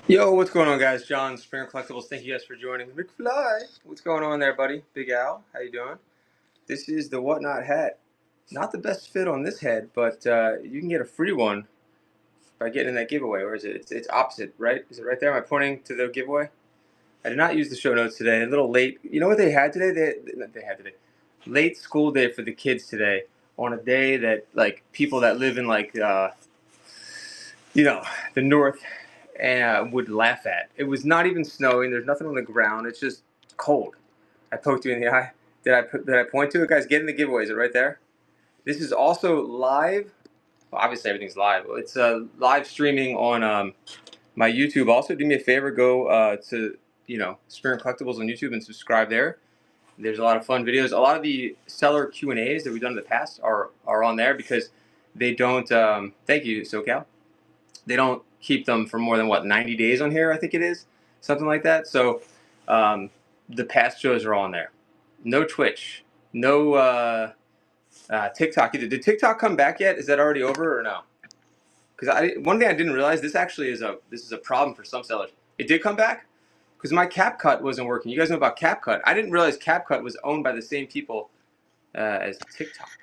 Yo, what's going on, guys? John, Springer Collectibles. Thank you guys for joining. McFly, what's going on there, buddy? Big Al, how you doing? This is the Whatnot hat. Not the best fit on this head, but you can get a free one by getting in that giveaway. Or is it? It's opposite, right? Is it right there? Am I pointing to the giveaway? I did not use the show notes today. A little late. You know what they had today? They had today. Late school day for the kids today. On a day that like people that live in like you know the north would laugh at. It was not even snowing. There's nothing on the ground. It's just cold. I poked you in the eye. Did I point to it, guys? Get in the giveaway. Is it right there? This is also live. Well, obviously, everything's live. It's live streaming on my YouTube. Also, do me a favor. Go to Spirit Collectibles on YouTube and subscribe there. There's a lot of fun videos. A lot of the seller Q&As that we've done in the past are on there because they don't. Thank you, SoCal. They don't keep them for more than 90 days on here. I think it is something like that. So the past shows are on there. No Twitch, no TikTok either. Did TikTok come back yet? Is that already over or no? Because one thing I didn't realize, this is a problem for some sellers. It did come back because my CapCut wasn't working. You guys know about CapCut. I didn't realize CapCut was owned by the same people as TikTok.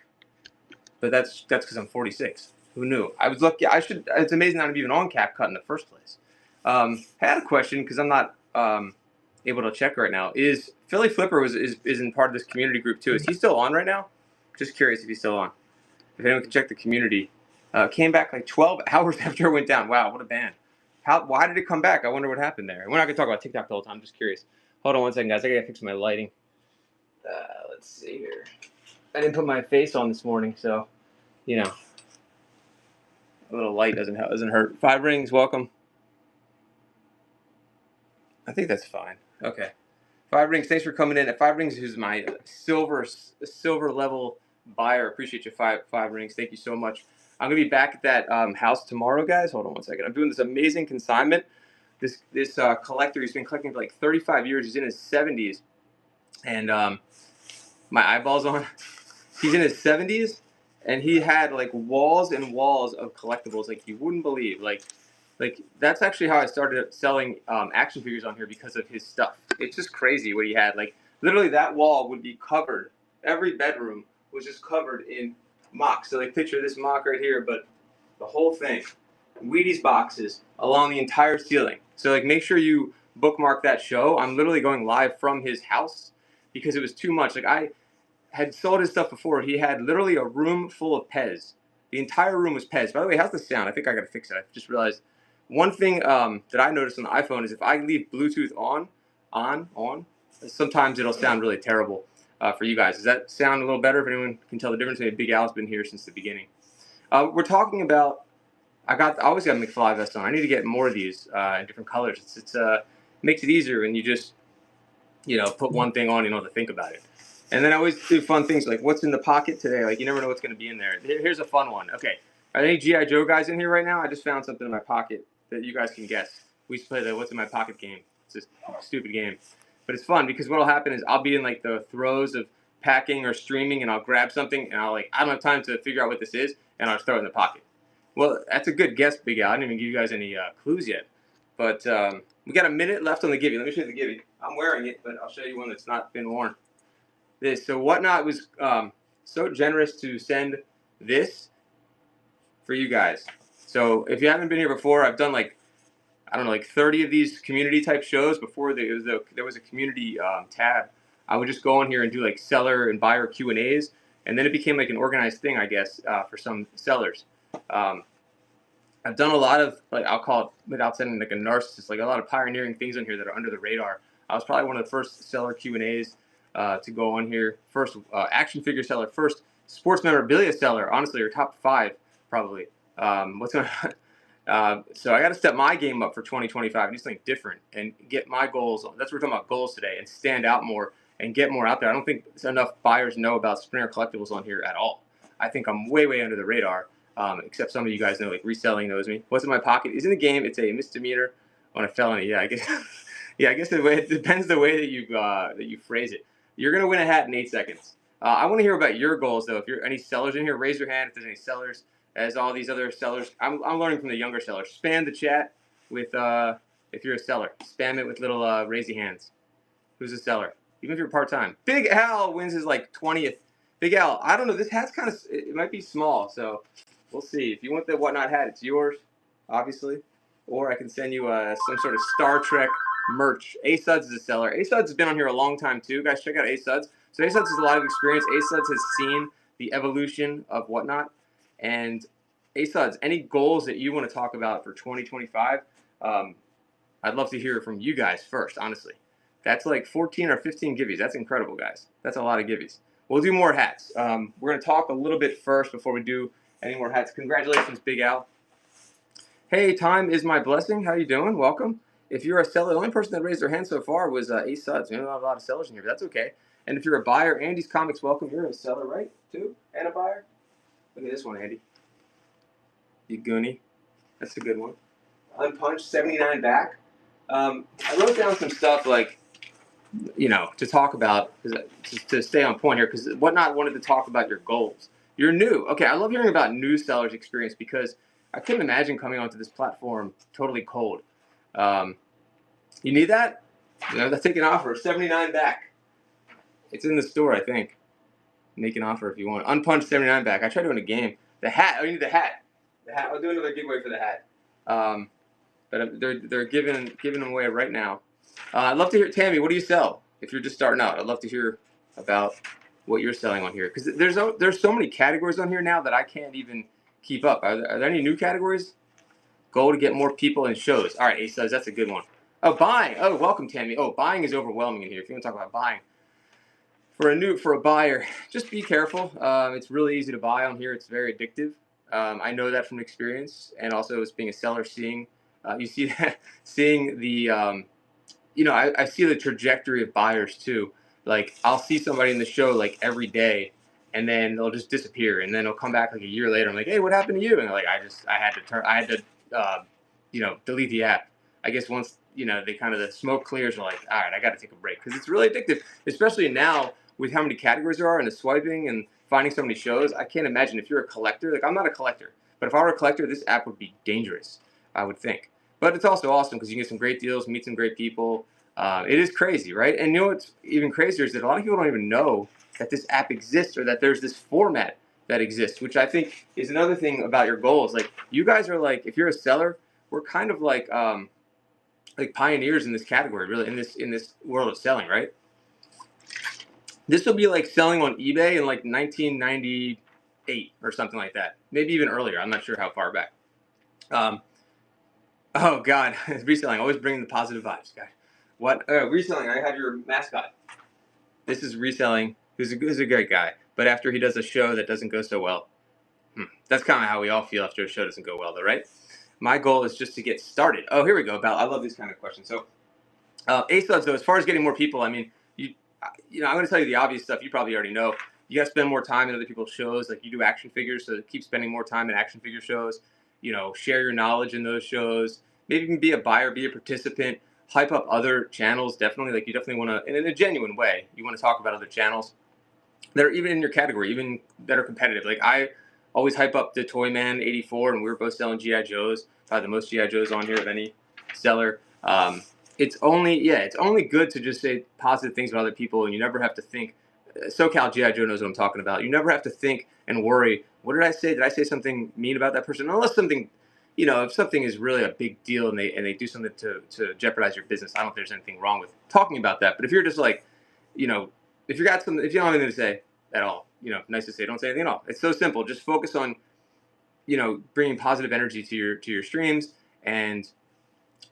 But that's because I'm 46. Who knew? I was lucky. It's amazing I'm even on CapCut in the first place. I had a question because I'm not able to check right now. Is Philly Flipper is in part of this community group too? Is he still on right now? Just curious if he's still on. If anyone can check the community. Came back like 12 hours after it went down. Wow, what a band. Why did it come back? I wonder what happened there. We're not going to talk about TikTok the whole time. I'm just curious. Hold on one second, guys. I got to fix my lighting. Let's see here. I didn't put my face on this morning, so, a little light doesn't hurt. Five Rings, welcome. I think that's fine. Okay. Five Rings, thanks for coming in. At Five Rings, who's my silver level buyer. Appreciate you, Five Rings. Thank you so much. I'm gonna be back at that house tomorrow, guys. Hold on one second. I'm doing this amazing consignment. This collector, he's been collecting for like 35 years. He's in his 70s, and my eyeballs on. He's in his 70s, and he had like walls and walls of collectibles, like you wouldn't believe. Like that's actually how I started selling action figures on here, because of his stuff. It's just crazy what he had. Like literally, that wall would be covered. Every bedroom was just covered in mocks. So like picture this mock right here, but the whole thing, Wheaties boxes along the entire ceiling. So like make sure you bookmark that show. I'm literally going live from his house because it was too much. Like I had sold his stuff before. He had literally a room full of Pez. The entire room was Pez. By the way, how's the sound? I think I gotta fix it. I just realized one thing that I noticed on the iPhone is if I leave Bluetooth on, sometimes it'll sound really terrible for you guys. Does that sound a little better? If anyone can tell the difference, maybe Big Al's been here since the beginning. We're talking about. I always got a McFly vest on. I need to get more of these in different colors. It makes it easier when you just put one thing on. You don't have to think about it. And then I always do fun things like what's in the pocket today. Like you never know what's going to be in there. Here's a fun one. Okay, are there any G.I. Joe guys in here right now? I just found something in my pocket that you guys can guess. We used to play the what's in my pocket game. It's a stupid game, but it's fun because what'll happen is I'll be in like the throes of packing or streaming, and I'll grab something, and I don't have time to figure out what this is, and I'll just throw it in the pocket. Well, that's a good guess, Big Al. I didn't even give you guys any clues yet, but we got a minute left on the Gibby. Let me show you the Gibby. I'm wearing it, but I'll show you one that's not been worn. So Whatnot was so generous to send this for you guys. So if you haven't been here before, I've done like 30 of these community type shows. Before there was a community tab. I would just go on here and do like seller and buyer Q&As, and then it became like an organized thing, I guess, for some sellers. I've done a lot of, like, I'll call it, without sounding like a narcissist, like a lot of pioneering things on here that are under the radar. I was probably one of the first seller Q&As to go on here. First action figure seller, first sports memorabilia seller, honestly, or top 5 probably. So I got to step my game up for 2025 and do something different and get my goals. That's what we're talking about, goals today, and stand out more and get more out there. I don't think enough buyers know about Springer Collectibles on here at all. I think I'm way, way under the radar. Except some of you guys know, like Reselling knows me. What's in my pocket is in the game. It's a misdemeanor on a felony. Yeah, I guess. Yeah, I guess it depends the way that you phrase it. You're gonna win a hat in 8 seconds. I want to hear about your goals though. If you're any sellers in here, raise your hand if there's any sellers. As all these other sellers, I'm learning from the younger sellers. Spam the chat with if you're a seller. Spam it with little raisey hands. Who's a seller? Even if you're part-time. Big Al wins his like 20th. Big Al, I don't know. This hat's kind of, it might be small, so we'll see. If you want the Whatnot hat, it's yours, obviously. Or I can send you some sort of Star Trek merch. A-Suds is a seller. A-Suds has been on here a long time too. Guys, check out A-Suds. So A-Suds has a lot of experience. A-Suds has seen the evolution of Whatnot. And A-Suds, any goals that you want to talk about for 2025, I'd love to hear from you guys first, honestly. That's like 14 or 15 givvies. That's incredible, guys. That's a lot of givvies. We'll do more hats. We're going to talk a little bit first before we do any more hats. Congratulations, Big Al. Hey, time is my blessing. How you doing? Welcome. If you're a seller, the only person that raised their hand so far was A-Suds. We don't have a lot of sellers in here, but that's okay. And if you're a buyer, Andy's Comics, welcome. You're a seller, right, too? And a buyer? Look at this one, Andy. You goonie. That's a good one. Unpunched, 79 back. I wrote down some stuff like, you know, to talk about, to stay on point here, because Whatnot wanted to talk about your goals. You're new. Okay, I love hearing about new sellers' experience because I couldn't imagine coming onto this platform totally cold. You need that? You know, take an offer. 79 back. It's in the store, I think. Make an offer if you want. Unpunched 79 back. I tried doing a game. The hat. Oh, you need the hat. The hat. I'll do another giveaway for the hat. But they're giving them away right now. I'd love to hear, Tammy, what do you sell? If you're just starting out, I'd love to hear about what you're selling on here. Because there's so many categories on here now that I can't even keep up. Are there any new categories? Goal to get more people in shows. All right, A-Suds, that's a good one. Oh, buying. Oh, welcome, Tammy. Oh, buying is overwhelming in here. If you want to talk about buying. For a buyer, just be careful. It's really easy to buy on here. It's very addictive. I know that from experience, and also as being a seller, seeing you see that, seeing the you know, I see the trajectory of buyers too. Like I'll see somebody in the show like every day, and then they'll just disappear, and then they'll come back like a year later. I'm like, hey, what happened to you? And they're like, I had to you know, delete the app. I guess once, you know, they kind of, the smoke clears, are like, all right, I got to take a break because it's really addictive, especially now with how many categories there are and the swiping and finding so many shows. I can't imagine if you're a collector. Like I'm not a collector, but if I were a collector, this app would be dangerous, I would think. But it's also awesome because you can get some great deals, meet some great people. It is crazy, right? And you know what's even crazier is that a lot of people don't even know that this app exists or that there's this format that exists, which I think is another thing about your goals. Like you guys are like, if you're a seller, we're kind of like pioneers in this category, really, in this world of selling, right? This will be like selling on eBay in like 1998 or something like that, maybe even earlier. I'm not sure how far back. Oh God, reselling. Always bring the positive vibes, guys. What reselling? I have your mascot. This is reselling. Who's a great guy, but after he does a show that doesn't go so well, that's kind of how we all feel after a show doesn't go well, though, right? My goal is just to get started. Oh, here we go, Val. I love these kind of questions. So, A-Suds, though, as far as getting more people, I mean, you know, I'm going to tell you the obvious stuff you probably already know. You got to spend more time in other people's shows. Like you do action figures, so keep spending more time in action figure shows. You know, share your knowledge in those shows. Maybe even be a buyer, be a participant. Hype up other channels, definitely. Like you definitely want to, and in a genuine way, you want to talk about other channels that are even in your category, even that are competitive. Like I always hype up the Toyman 84, and we were both selling GI Joes. Probably the most GI Joes on here of any seller. It's only good to just say positive things about other people, and you never have to think. SoCal GI Joe knows what I'm talking about. You never have to think and worry. What did I say? Did I say something mean about that person? Unless something, you know, if something is really a big deal and they do something to jeopardize your business, I don't think there's anything wrong with talking about that. But if you're just like, you know, if you don't have anything to say at all, you know, nice to say, don't say anything at all. It's so simple. Just focus on, you know, bringing positive energy to your streams and,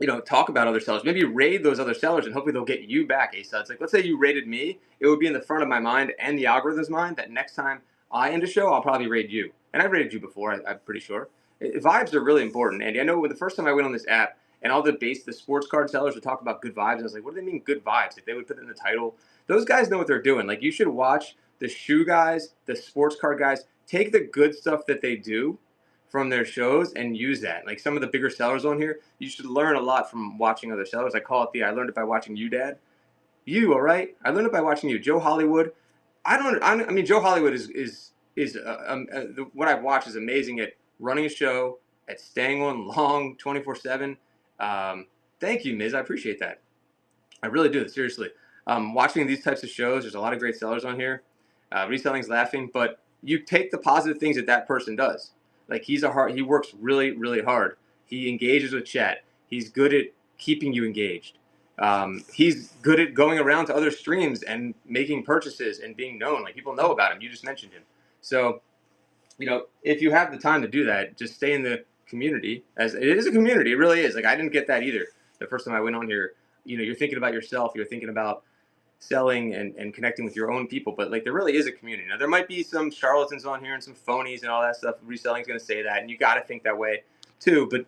you know, talk about other sellers. Maybe raid those other sellers and hopefully they'll get you back, A-Suds. Like, let's say you rated me. It would be in the front of my mind and the algorithm's mind that next time I end a show, I'll probably raid you. And I've rated you before, I'm pretty sure. Vibes are really important, Andy. I know when the first time I went on this app and all the sports card sellers would talk about good vibes, I was like, what do they mean good vibes? If they would put it in the title. Those guys know what they're doing. Like, you should watch the shoe guys, the sports card guys, take the good stuff that they do from their shows and use that. Like some of the bigger sellers on here, you should learn a lot from watching other sellers. I call it I learned it by watching you, Dad. You, all right? I learned it by watching you. Joe Hollywood. I mean, Joe Hollywood is what I've watched is amazing at running a show, at staying on long 24/7. Thank you, Miz. I appreciate that. I really do. Seriously. Watching these types of shows, there's a lot of great sellers on here. Reselling's laughing, but you take the positive things that that person does. Like he works really, really hard. He engages with chat. He's good at keeping you engaged. He's good at going around to other streams and making purchases and being known. Like people know about him. You just mentioned him. So, if you have the time to do that, just stay in the community. As it is a community, it really is. Like I didn't get that either the first time I went on here. You're thinking about yourself. You're thinking about selling and connecting with your own people, but like there really is a community. Now there might be some charlatans on here and some phonies and all that stuff. Reselling is going to say that, and you got to think that way too. But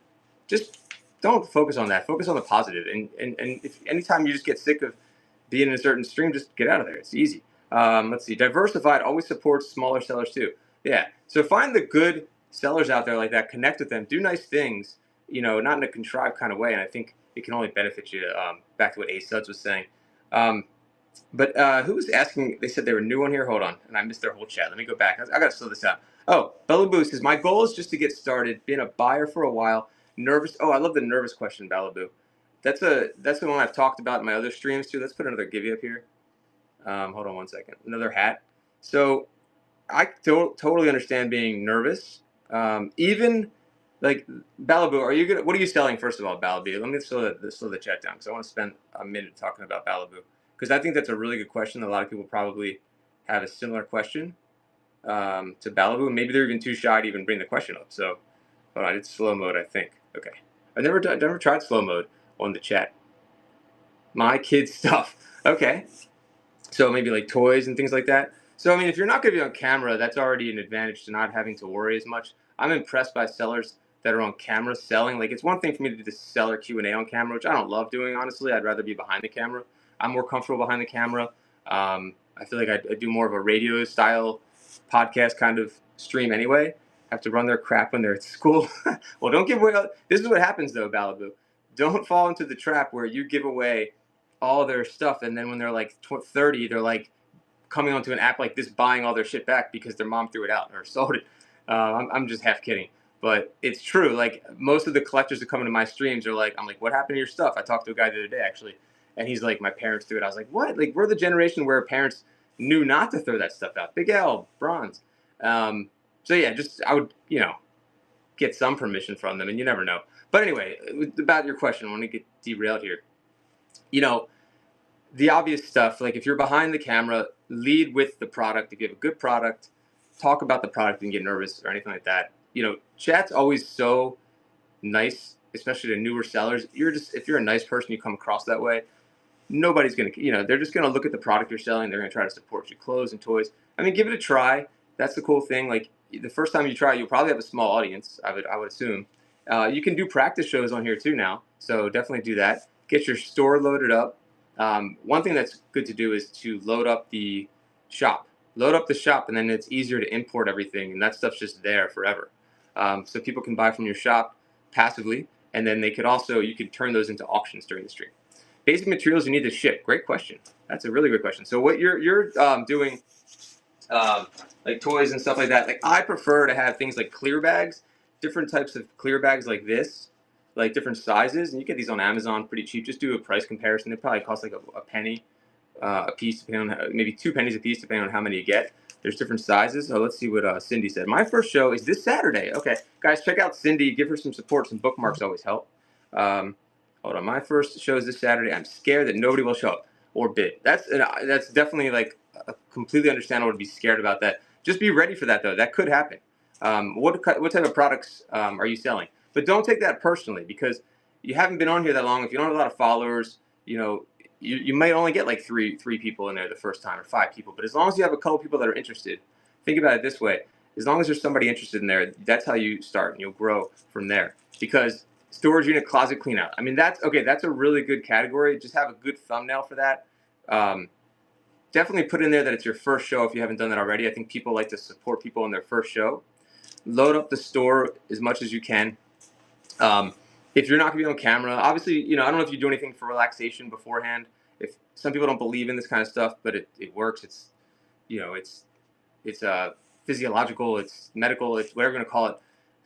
just don't focus on that. Focus on the positive. And if anytime you just get sick of being in a certain stream, just get out of there. It's easy. Let's see. Diversified always supports smaller sellers too. Yeah. So find the good sellers out there like that. Connect with them. Do nice things. Not in a contrived kind of way. And I think it can only benefit you. Back to what Ace Suds was saying. But who was asking? They said they were new on here. Hold on, and I missed their whole chat. Let me go back. I got to slow this out. Oh, Bella Boo says my goal is just to get started. Been a buyer for a while. Nervous. Oh, I love the nervous question, Bella Boo. That's the one I've talked about in my other streams too. Let's put another give you up here. Hold on one second. Another hat. So I totally understand being nervous. Even like Balabu, what are you selling first of all, Balabu? Let me slow the chat down because I want to spend a minute talking about Balabu because I think that's a really good question. A lot of people probably have a similar question to Balabu. Maybe they're even too shy to even bring the question up. So hold on, I did slow mode, I think. Okay, I've never tried slow mode on the chat. My kids stuff. Okay, so maybe like toys and things like that. So I mean, if you're not going to be on camera, that's already an advantage to not having to worry as much. I'm impressed by sellers that are on camera selling. Like it's one thing for me to do the seller Q&A on camera, which I don't love doing, honestly. I'd rather be behind the camera. I'm more comfortable behind the camera. I feel like I do more of a radio style podcast kind of stream anyway. Have to run their crap when they're at school. Well, don't give away. This is what happens though, Balabu. Don't fall into the trap where you give away all their stuff and then when they're like 30, they're like coming onto an app like this, buying all their shit back because their mom threw it out or sold it. I'm just half kidding. But it's true. Like most of the collectors that come into my streams are like, I'm like, what happened to your stuff? I talked to a guy the other day actually, and he's like, my parents threw it. I was like, what? Like we're the generation where parents knew not to throw that stuff out. Big L, bronze. So yeah, just I would get some permission from them, and you never know. But anyway, about your question, I want to get derailed here. The obvious stuff, like if you're behind the camera, lead with the product. If you have a good product, talk about the product and get nervous or anything like that. Chat's always so nice, especially to newer sellers. If you're a nice person, you come across that way, nobody's going to, they're just going to look at the product you're selling. They're going to try to support you, clothes and toys. I mean, give it a try. That's the cool thing. Like the first time you try, you'll probably have a small audience, I would assume. You can do practice shows on here too now. So definitely do that. Get your store loaded up. One thing that's good to do is to load up the shop. Load up the shop, and then it's easier to import everything, and that stuff's just there forever. So people can buy from your shop passively, and then you could turn those into auctions during the stream. Basic materials you need to ship. Great question. That's a really good question. So what you're doing, like toys and stuff like that, like I prefer to have things like clear bags, different types of clear bags like this, like different sizes, and you get these on Amazon pretty cheap. Just do a price comparison. They probably cost like a penny a piece, depending on maybe 2 pennies a piece, depending on how many you get. There's different sizes. So let's see what Cindy said. My first show is this Saturday. Okay, guys, check out Cindy. Give her some support. Some bookmarks always help. Hold on. My first show is this Saturday. I'm scared that nobody will show up or bid. That's definitely like completely understandable to be scared about that. Just be ready for that though. That could happen. What type of products are you selling? But don't take that personally because you haven't been on here that long. If you don't have a lot of followers, you might only get like three people in there the first time or 5 people. But as long as you have a couple people that are interested, think about it this way. As long as there's somebody interested in there, that's how you start and you'll grow from there. Because storage unit, closet clean out. I mean, that's a really good category. Just have a good thumbnail for that. Definitely put in there that it's your first show if you haven't done that already. I think people like to support people in their first show. Load up the store as much as you can. If you're not going to be on camera, obviously, I don't know if you do anything for relaxation beforehand. If some people don't believe in this kind of stuff, but it works. It's physiological, it's medical, it's whatever you're going to call it.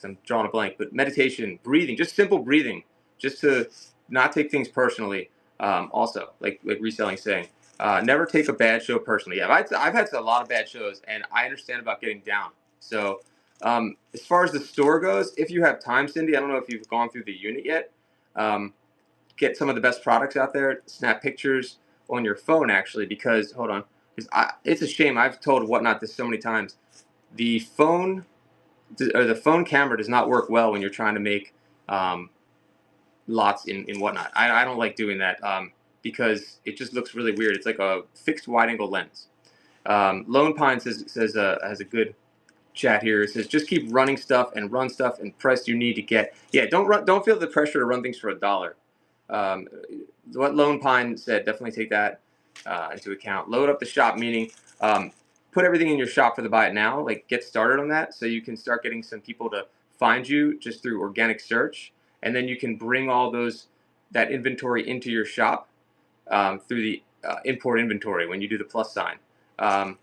I'm drawing a blank, but meditation, breathing, just simple breathing, just to not take things personally. Also, like reselling saying, never take a bad show personally. Yeah, I've had a lot of bad shows, and I understand about getting down. So as far as the store goes, if you have time, Cindy, I don't know if you've gone through the unit yet. Get some of the best products out there. Snap pictures on your phone, actually, because hold on, because it's a shame. I've told Whatnot this so many times. The phone or the phone camera does not work well when you're trying to make lots in Whatnot. I don't like doing that because it just looks really weird. It's like a fixed wide angle lens. Lone Pine says has a good chat here. It says just keep running stuff and run stuff and price you need to get. Yeah, don't feel the pressure to run things for $1. What Lone Pine said, definitely take that into account. Load up the shop, meaning put everything in your shop for the buy it now. Like get started on that so you can start getting some people to find you just through organic search, and then you can bring all that inventory into your shop through the import inventory when you do the plus sign.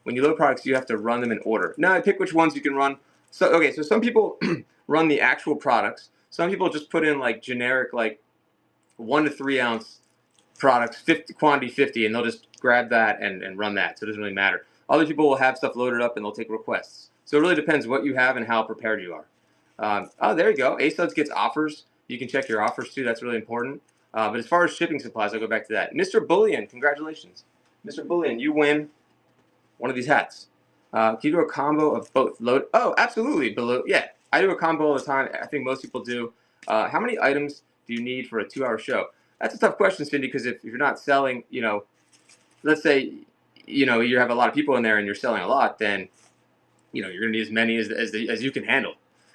When you load products, you have to run them in order. Now, pick which ones you can run. So some people run the actual products. Some people just put in like generic, like 1 to 3 ounce products, quantity 50, and they'll just grab that and run that. So it doesn't really matter. Other people will have stuff loaded up and they'll take requests. So it really depends what you have and how prepared you are. Oh, there you go. ASUDS gets offers. You can check your offers too. That's really important. But as far as shipping supplies, I'll go back to that. Mr. Bullion, congratulations. Mr. Bullion, you win one of these hats. Can you do a combo of both? Oh, absolutely. Yeah, I do a combo all the time. I think most people do. How many items do you need for a 2-hour show? That's a tough question, Cindy, because if you're not selling, let's say, you have a lot of people in there and you're selling a lot, then, you're going to need as many as you can handle.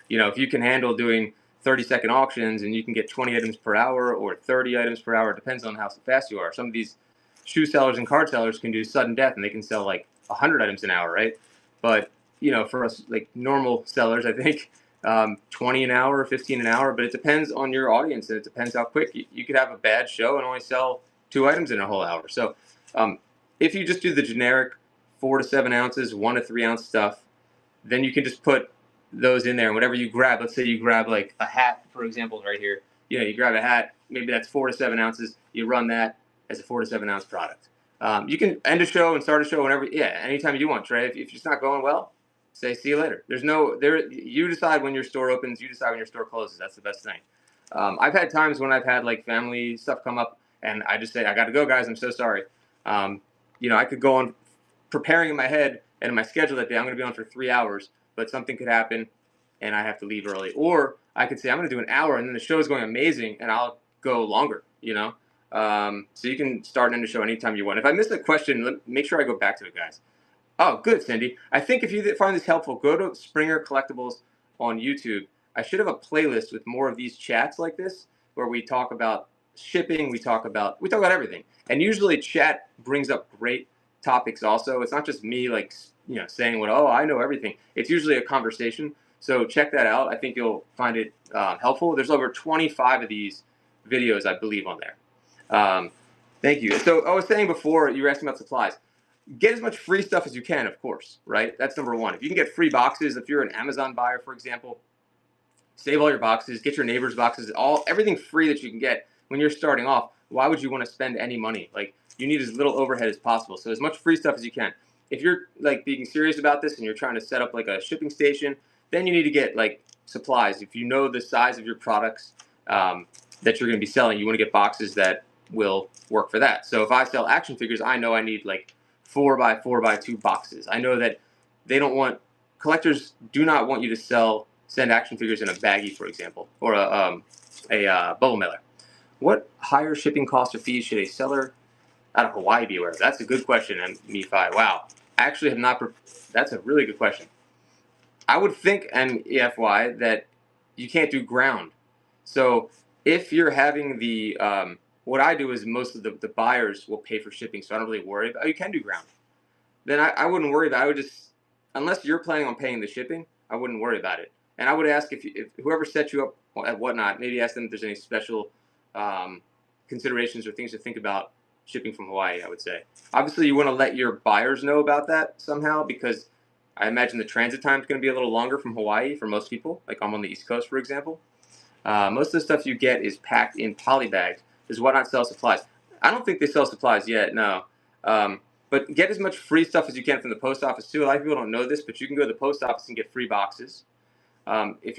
If you can handle doing 30-second auctions and you can get 20 items per hour or 30 items per hour, it depends on how fast you are. Some of these shoe sellers and card sellers can do sudden death and they can sell like 100 items an hour, right? But, for us, like normal sellers, I think 20 an hour, 15 an hour, but it depends on your audience and it depends how quick. You could have a bad show and only sell 2 items in a whole hour. So if you just do the generic 4 to 7 ounces, 1 to 3 ounce stuff, then you can just put those in there and whatever you grab. Let's say you grab like a hat, for example, right here. You grab a hat, maybe that's 4 to 7 ounces. You run that as a 4 to 7 ounce product. You can end a show and start a show whenever, anytime you want, Trey. If it's not going well, say see you later. You decide when your store opens. You decide when your store closes. That's the best thing. I've had times when I've had like family stuff come up, and I just say I got to go, guys. I'm so sorry. I could go on preparing in my head and in my schedule that day. I'm going to be on for 3 hours, but something could happen, and I have to leave early. Or I could say I'm going to do an hour, and then the show is going amazing, and I'll go longer. So you can start and end the show anytime you want. If I miss a question, make sure I go back to it, guys. Oh, good, Cindy. I think if you find this helpful, go to Springer Collectibles on YouTube. I should have a playlist with more of these chats like this where we talk about shipping, we talk about everything. And usually chat brings up great topics also. It's not just me saying I know everything. It's usually a conversation. So check that out. I think you'll find it helpful. There's over 25 of these videos, I believe, on there. Thank you. So I was saying before, you were asking about supplies. Get as much free stuff as you can, of course, right? That's number one. If you can get free boxes, if you're an Amazon buyer, for example, save all your boxes, get your neighbor's boxes, everything free that you can get when you're starting off. Why would you want to spend any money? Like, you need as little overhead as possible. So as much free stuff as you can. If you're like being serious about this and you're trying to set up like a shipping station, then you need to get like supplies. If you know the size of your products that you're going to be selling, you want to get boxes that will work for that. So if I sell action figures, I know I need like 4x4x2 boxes. I know that collectors do not want you to send action figures in a baggie, for example, or a bubble mailer. What higher shipping costs or fees should a seller out of Hawaii be aware of? That's a good question, MeFi. Wow. I actually have not. That's a really good question. I would think, and EFY, that you can't do ground. So if you're having what I do is most of the buyers will pay for shipping, so I don't really worry about. You can do ground. Then I wouldn't worry about it. I would just, unless you're planning on paying the shipping, I wouldn't worry about it. And I would ask if whoever set you up at Whatnot, maybe ask them if there's any special considerations or things to think about shipping from Hawaii, I would say. Obviously, you want to let your buyers know about that somehow, because I imagine the transit time is going to be a little longer from Hawaii for most people. Like I'm on the East Coast, for example. Most of the stuff you get is packed in poly bags, Does Whatnot sell supplies? I don't think they sell supplies yet, no. But get as much free stuff as you can from the post office too. A lot of people don't know this, but you can go to the post office and get free boxes. If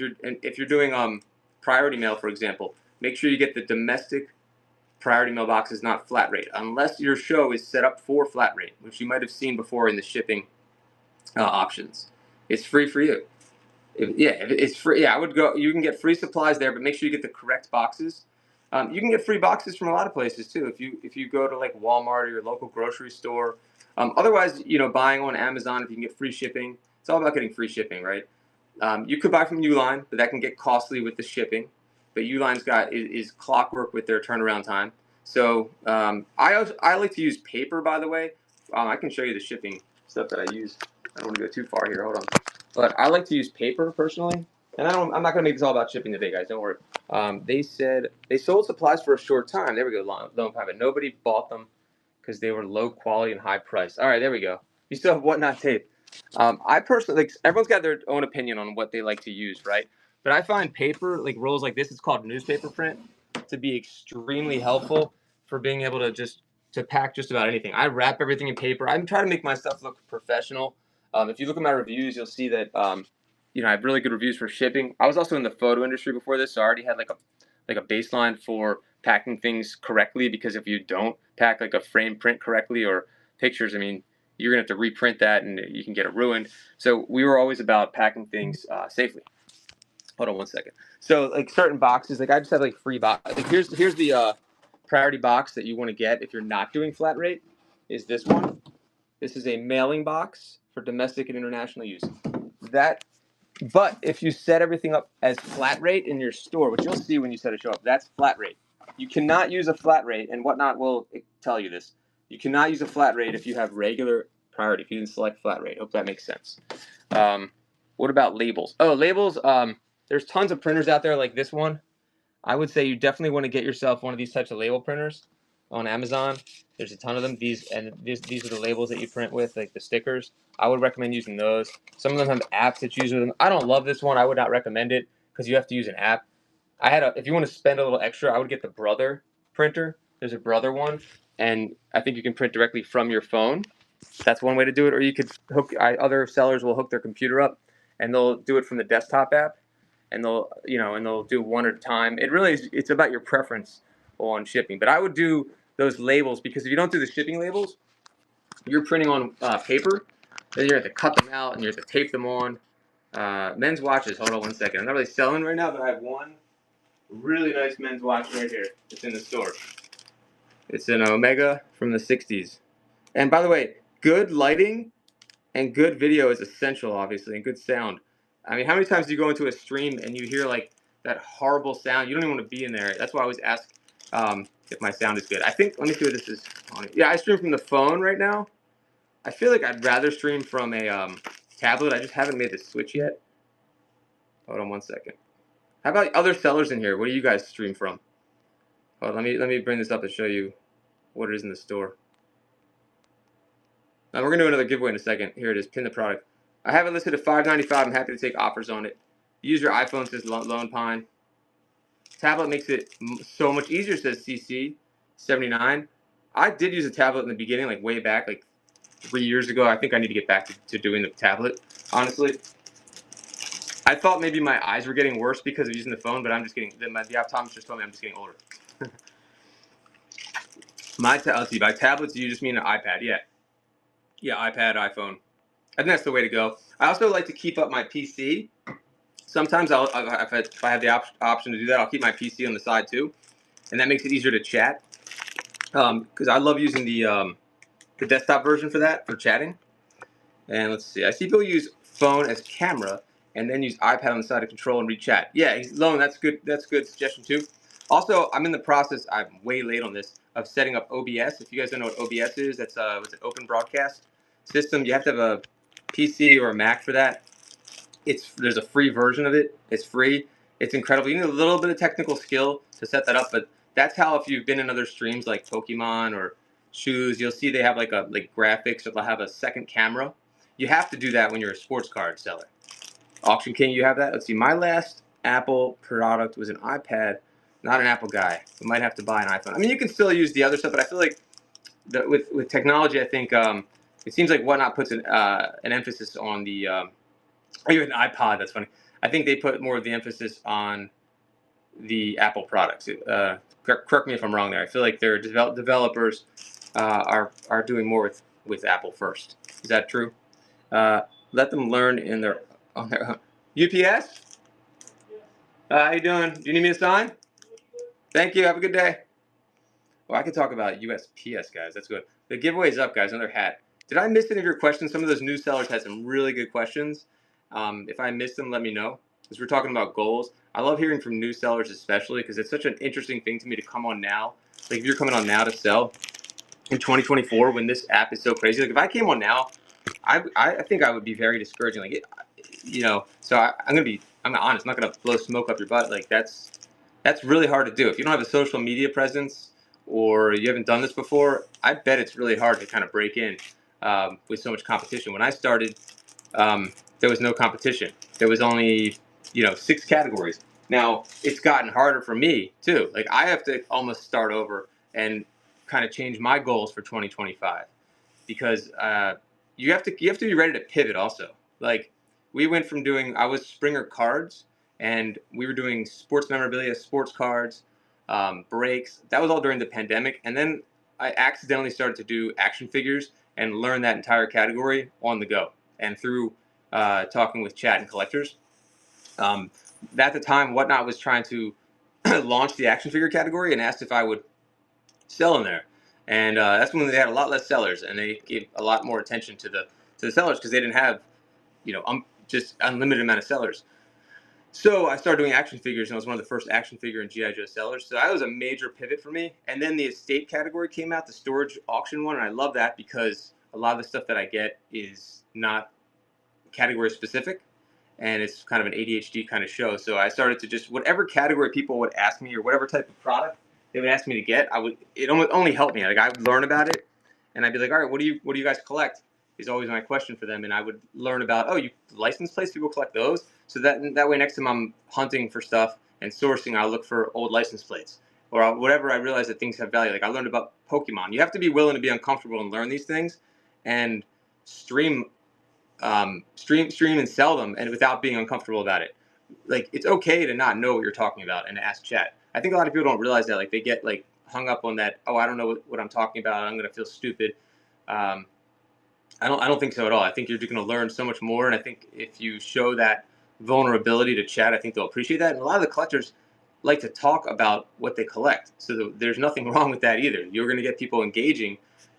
you're doing priority mail, for example, make sure you get the domestic priority mail boxes, not flat rate, unless your show is set up for flat rate, which you might have seen before in the shipping options. It's free for you. It's free. Yeah, I would go. You can get free supplies there, but make sure you get the correct boxes. You can get free boxes from a lot of places too. If you go to like Walmart or your local grocery store. Otherwise, buying on Amazon, if you can get free shipping, it's all about getting free shipping, right? You could buy from Uline, but that can get costly with the shipping. But Uline's is clockwork with their turnaround time. So I like to use paper, by the way. I can show you the shipping stuff that I use. I don't want to go too far here. Hold on. But I like to use paper personally, and I'm not going to make this all about shipping today, guys. Don't worry. They said they sold supplies for a short time. There we go. Lone Pivot. Nobody bought them because they were low quality and high price. All right, there we go. You still have Whatnot tape. I personally everyone's got their own opinion on what they like to use, right? But I find paper, like rolls like this, it's called newspaper print, to be extremely helpful for being able to pack just about anything. I wrap everything in paper. I'm trying to make my stuff look professional. If you look at my reviews, you'll see that I have really good reviews for shipping. I was also in the photo industry before this, so I already had like a baseline for packing things correctly. Because if you don't pack like a frame print correctly or pictures, I mean, you're gonna have to reprint that, and you can get it ruined. So we were always about packing things safely. Hold on one second. So like certain boxes, like I just have like free box. Like here's the priority box that you want to get if you're not doing flat rate. Is this one? This is a mailing box for domestic and international use. But if you set everything up as flat rate in your store, which you'll see when you set a show up, that's flat rate. You cannot use a flat rate, and Whatnot will tell you this. You cannot use a flat rate if you have regular priority, if you didn't select flat rate. Hope that makes sense. What about labels? Oh, labels. There's tons of printers out there like this one. I would say you definitely want to get yourself one of these types of label printers on Amazon. There's a ton of them. These are the labels that you print with, like the stickers. I would recommend using those. Some of them have apps that you use with them. I don't love this one. I would not recommend it because you have to use an app. If you want to spend a little extra, I would get the Brother printer. There's a Brother one, and I think you can print directly from your phone. That's one way to do it. Or you could other sellers will hook their computer up, and they'll do it from the desktop app, and they'll do one at a time. It's about your preference on shipping. But I would do those labels, because if you don't do the shipping labels, you're printing on paper. Then you have to cut them out and you have to tape them on. Men's watches. Hold on one second. I'm not really selling right now, but I have one really nice men's watch right here. It's in the store. It's an Omega from the 60s. And by the way, good lighting and good video is essential, obviously, and good sound. I mean, how many times do you go into a stream and you hear like that horrible sound? You don't even want to be in there. That's why I always ask if my sound is good. I think, let me see what this is on it. Yeah, I stream from the phone right now. I feel like I'd rather stream from a tablet. I just haven't made the switch yet. Hold on one second. How about other sellers in here? What do you guys stream from? Hold on, let me bring this up and show you what it is in the store. Now we're gonna do another giveaway in a second. Here it is. Pin the product. I have it listed at $5.95. I'm happy to take offers on it. Use your iPhone, says Lone Pine. Tablet makes it so much easier, says CC79. I did use a tablet in the beginning, like way back, like 3 years ago. I think I need to get back to doing the tablet, honestly. I thought maybe my eyes were getting worse because of using the phone, but I'm just getting, the optometrist just told me I'm just getting older. Let's see, by tablets, you just mean an iPad? Yeah. Yeah, iPad, iPhone. I think that's the way to go. I also like to keep up my PC. Sometimes if I have the option to do that, I'll keep my PC on the side too, and that makes it easier to chat. Because I love using the desktop version for that, for chatting. And let's see, I see people use phone as camera and then use iPad on the side to control and read chat. Yeah, Lone, that's good. That's a good suggestion too. Also, I'm in the process. I'm way late on this of setting up OBS. If you guys don't know what OBS is, that's what's an open broadcast system. You have to have a PC or a Mac for that. There's a free version of it. It's free. It's incredible. You need a little bit of technical skill to set that up, but that's how, if you've been in other streams like Pokemon or shoes, you'll see they have like graphics, or they'll have a second camera. You have to do that when you're a sports card seller. Auction King, you have that? Let's see. My last Apple product was an iPad Not an Apple guy. You might have to buy an iPhone. I mean, you can still use the other stuff, but I feel like with technology, I think it seems like Whatnot puts an emphasis on the or even an iPod. That's funny. I think they put more of the emphasis on the Apple products. Correct me if I'm wrong there. I feel like their developers are doing more with Apple first. Is that true? Let them learn on their own. UPS. How you doing? Do you need me to sign? Thank you. Have a good day. Well, I could talk about USPS, guys. That's good. The giveaway's up, guys. Another hat. Did I miss any of your questions? Some of those new sellers had some really good questions. If I missed them, let me know. Because we're talking about goals. I love hearing from new sellers, especially because it's such an interesting thing to me to come on now. Like if you're coming on now to sell in 2024 when this app is so crazy. Like if I came on now, I think I would be very discouraging. Like, so I'm gonna honest. I'm not gonna blow smoke up your butt. Like that's really hard to do. If you don't have a social media presence or you haven't done this before, I bet it's really hard to kind of break in with so much competition. When I started, there was no competition. There was only 6 categories. Now it's gotten harder for me too. Like I have to almost start over and kind of change my goals for 2025 because you have to be ready to pivot also. Like we went from I was Springer Cards and we were doing sports memorabilia, sports cards, breaks. That was all during the pandemic. And then I accidentally started to do action figures and learn that entire category on the go and through talking with chat and collectors. At the time, Whatnot was trying to launch the action figure category and asked if I would sell in there. And that's when they had a lot less sellers, and they gave a lot more attention to the sellers because they didn't have, just unlimited amount of sellers. So I started doing action figures, and I was one of the first action figure and GI Joe sellers. So that was a major pivot for me. And then the estate category came out, the storage auction one, and I love that because a lot of the stuff that I get is not category specific, and it's kind of an ADHD kind of show. So I started to just whatever category people would ask me or whatever type of product they would ask me to get, it only helped me. Like I would learn about it, and I'd be like, all right, what do you guys collect? Is always my question for them, and I would learn about you license plates, people collect those. So that way, next time I'm hunting for stuff and sourcing, I'll look for old license plates or whatever. I realize that things have value. Like I learned about Pokemon. You have to be willing to be uncomfortable and learn these things, and stream and sell them, and without being uncomfortable about it. Like it's okay to not know what you're talking about and to ask chat. I think a lot of people don't realize that. Like they get like hung up on that. Oh, I don't know what I'm talking about. I'm gonna feel stupid. I don't think so at all. I think you're going to learn so much more, and I think if you show that vulnerability to chat, I think they'll appreciate that. And a lot of the collectors like to talk about what they collect, so there's nothing wrong with that either. You're going to get people engaging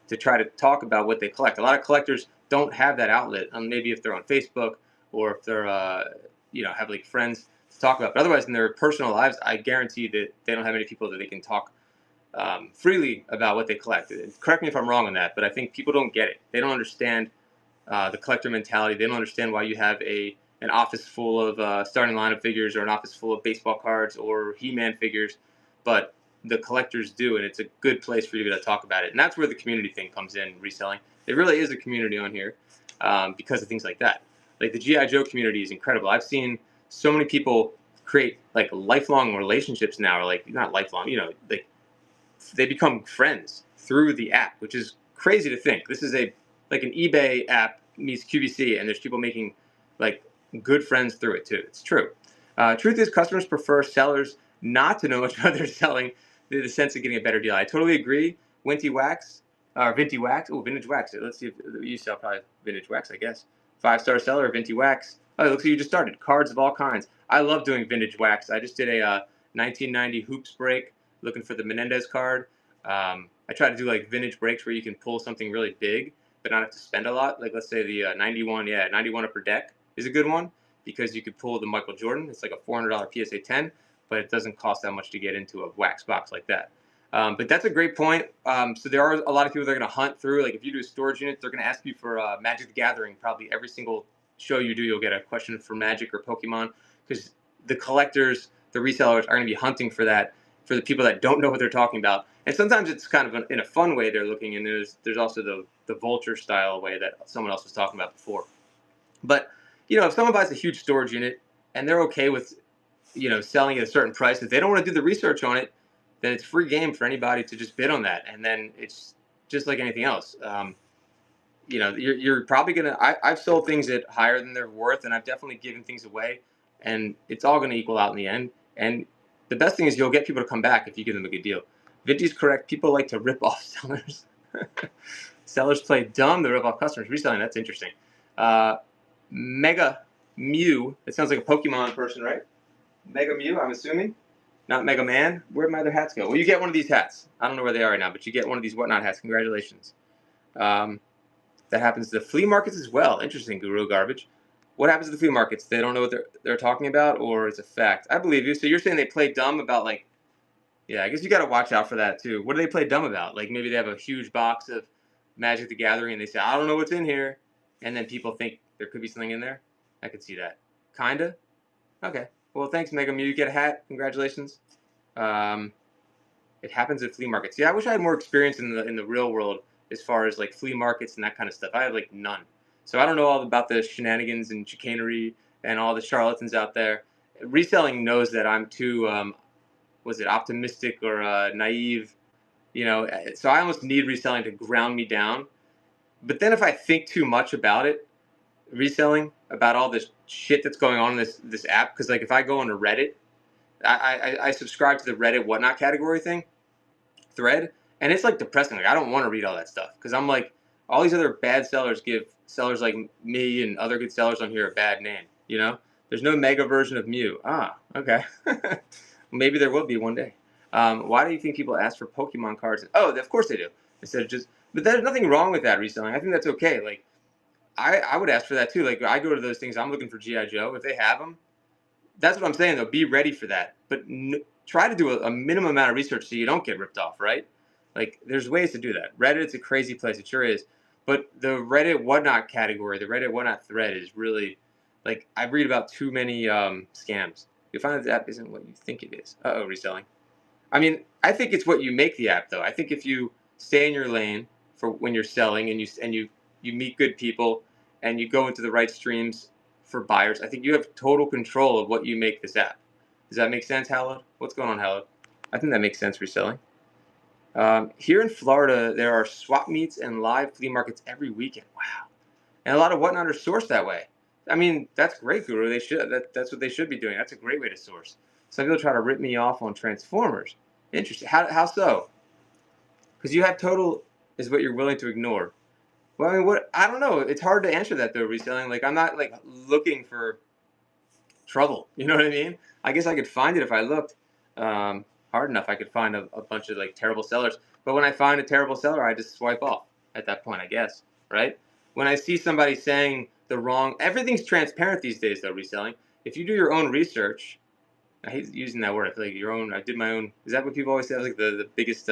to try to talk about what they collect. A lot of collectors don't have that outlet, maybe if they're on Facebook or if they're have like friends to talk about. But otherwise, in their personal lives, I guarantee that they don't have any people that they can talk freely about what they collect. Correct me if I'm wrong on that, but I think people don't get it. They don't understand the collector mentality. They don't understand why you have an office full of starting lineup figures or an office full of baseball cards or He-Man figures, but the collectors do, and it's a good place for you to talk about it. And that's where the community thing comes in, reselling. There really is a community on here because of things like that. Like the G.I. Joe community is incredible. I've seen so many people create like lifelong relationships now, or like not lifelong, like they become friends through the app, which is crazy to think. This is like an eBay app meets QVC, and there's people making like good friends through it too. It's true. Truth is, customers prefer sellers not to know much about their selling, the sense of getting a better deal. I totally agree. Vintage Wax. Oh, Vintage Wax. Let's see if you sell probably Vintage Wax, I guess. 5-star seller, Vintage Wax. Oh, it looks like you just started. Cards of all kinds. I love doing Vintage Wax. I just did a 1990 hoops break, looking for the Menendez card. I try to do like vintage breaks where you can pull something really big, but not have to spend a lot. Like let's say the 91 upper deck is a good one because you could pull the Michael Jordan. It's like a $400 PSA 10, but it doesn't cost that much to get into a wax box like that. But that's a great point. So there are a lot of people that are going to hunt through. Like if you do a storage unit, they're going to ask you for Magic the Gathering. Probably every single show you do, you'll get a question for Magic or Pokemon because the collectors, the resellers are going to be hunting for that for the people that don't know what they're talking about. And sometimes it's kind of in a fun way they're looking, and there's also the vulture style way that someone else was talking about before. But if someone buys a huge storage unit and they're okay with selling at a certain price. If they don't want to do the research on it, then it's free game for anybody to just bid on that, and then it's just like anything else. You're probably gonna. I've sold things at higher than they're worth, and I've definitely given things away, and it's all gonna equal out in the end. And the best thing is you'll get people to come back if you give them a good deal. Vinty's correct. People like to rip off sellers. Sellers play dumb to rip off customers. Reselling, that's interesting. Mega Mew. It sounds like a Pokemon person, right? Mega Mew, I'm assuming. Not Mega Man. Where'd my other hats go? Well, you get one of these hats. I don't know where they are right now, but you get one of these Whatnot hats. Congratulations. That happens to the flea markets as well. Interesting, Guru Garbage. What happens to the flea markets? They don't know what they're talking about, or it's a fact? I believe you. So you're saying they play dumb about, like, yeah, I guess you got to watch out for that too. What do they play dumb about? Like, maybe they have a huge box of Magic the Gathering and they say, I don't know what's in here. And then people think there could be something in there. I could see that. Kinda. Okay. Well, thanks, Mega Mew. You get a hat. Congratulations. It happens at flea markets. Yeah, I wish I had more experience in the real world as far as like flea markets and that kind of stuff. I have like none. So I don't know all about the shenanigans and chicanery and all the charlatans out there. Reselling knows that I'm too, optimistic or naive, So I almost need reselling to ground me down. But then if I think too much about it, reselling, about all this shit that's going on in this app, because like if I go onto Reddit, I subscribe to the Reddit whatnot category thread, and it's like depressing. Like I don't want to read all that stuff because I'm like, all these other bad sellers give sellers like me and other good sellers on here a bad name. There's no mega version of Mew. Ah, okay. Maybe there will be one day. Why do you think people ask for Pokemon cards? Oh, of course they do. Instead of just, but there's nothing wrong with that reselling. I think that's okay. Like I would ask for that too. Like I go to those things. I'm looking for GI Joe. If they have them, that's what I'm saying though. Be ready for that, but try to do a minimum amount of research so you don't get ripped off, right? Like there's ways to do that. Reddit's a crazy place. It sure is. But the Reddit whatnot category, the Reddit whatnot thread is really, like, I read about too many scams. You'll find that the app isn't what you think it is. Uh-oh, reselling. I mean, I think it's what you make the app though. I think if you stay in your lane for when you're selling and you meet good people and you go into the right streams for buyers, I think you have total control of what you make this app. Does that make sense, Hallowed? What's going on, Hallowed? I think that makes sense, reselling. Here in Florida, there are swap meets and live flea markets every weekend. Wow. And a lot of whatnot are sourced that way. I mean, that's great, Guru. That's what they should be doing. That's a great way to source. Some people try to rip me off on Transformers. Interesting. How so? Because you have total is what you're willing to ignore. Well, I mean, I don't know. It's hard to answer that though, reselling. Like I'm not like looking for trouble. You know what I mean? I guess I could find it if I looked hard enough. I could find a bunch of like terrible sellers. But when I find a terrible seller, I just swipe off at that point, I guess. Right? When I see somebody saying everything's transparent these days though, reselling. If you do your own research, I hate using that word. I feel like I did my own. Is that what people always say? I was like the biggest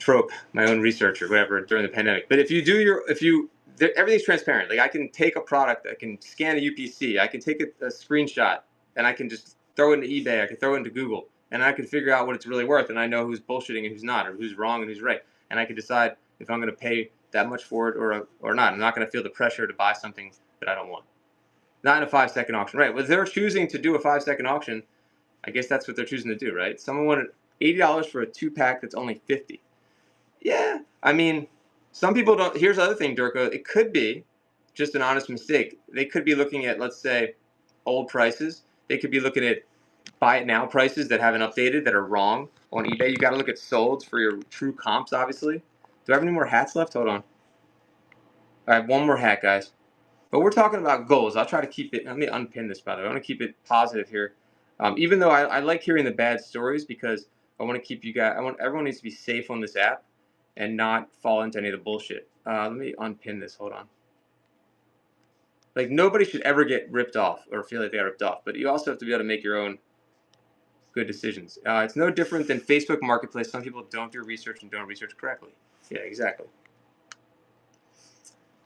trope, my own research or whatever during the pandemic. But everything's transparent. Like I can take a product, I can scan a UPC, I can take a screenshot, and I can just throw it into eBay, I can throw it into Google, and I can figure out what it's really worth, and I know who's bullshitting and who's not, or who's wrong and who's right, and I can decide if I'm going to pay that much for it or not. I'm not going to feel the pressure to buy something that I don't want. Not in a 5-second auction, right? Well, they're choosing to do a 5-second auction. I guess that's what they're choosing to do, right? Someone wanted $80 for a 2-pack that's only $50. Yeah, I mean, some people don't. Here's the other thing, Durko. It could be just an honest mistake. They could be looking at, let's say, old prices. They could be looking at buy it now prices that haven't updated, that are wrong on eBay. You got to look at solds for your true comps, obviously. Do I have any more hats left? Hold on. I have one more hat, guys. But we're talking about goals. I'll try to keep it. Let me unpin this, by the way. I want to keep it positive here. Even though I like hearing the bad stories because I want to keep you guys. Everyone needs to be safe on this app and not fall into any of the bullshit. Let me unpin this. Hold on. Like nobody should ever get ripped off or feel like they got ripped off, but you also have to be able to make your own good decisions. It's no different than Facebook Marketplace. Some people don't do research and don't research correctly. Yeah, exactly.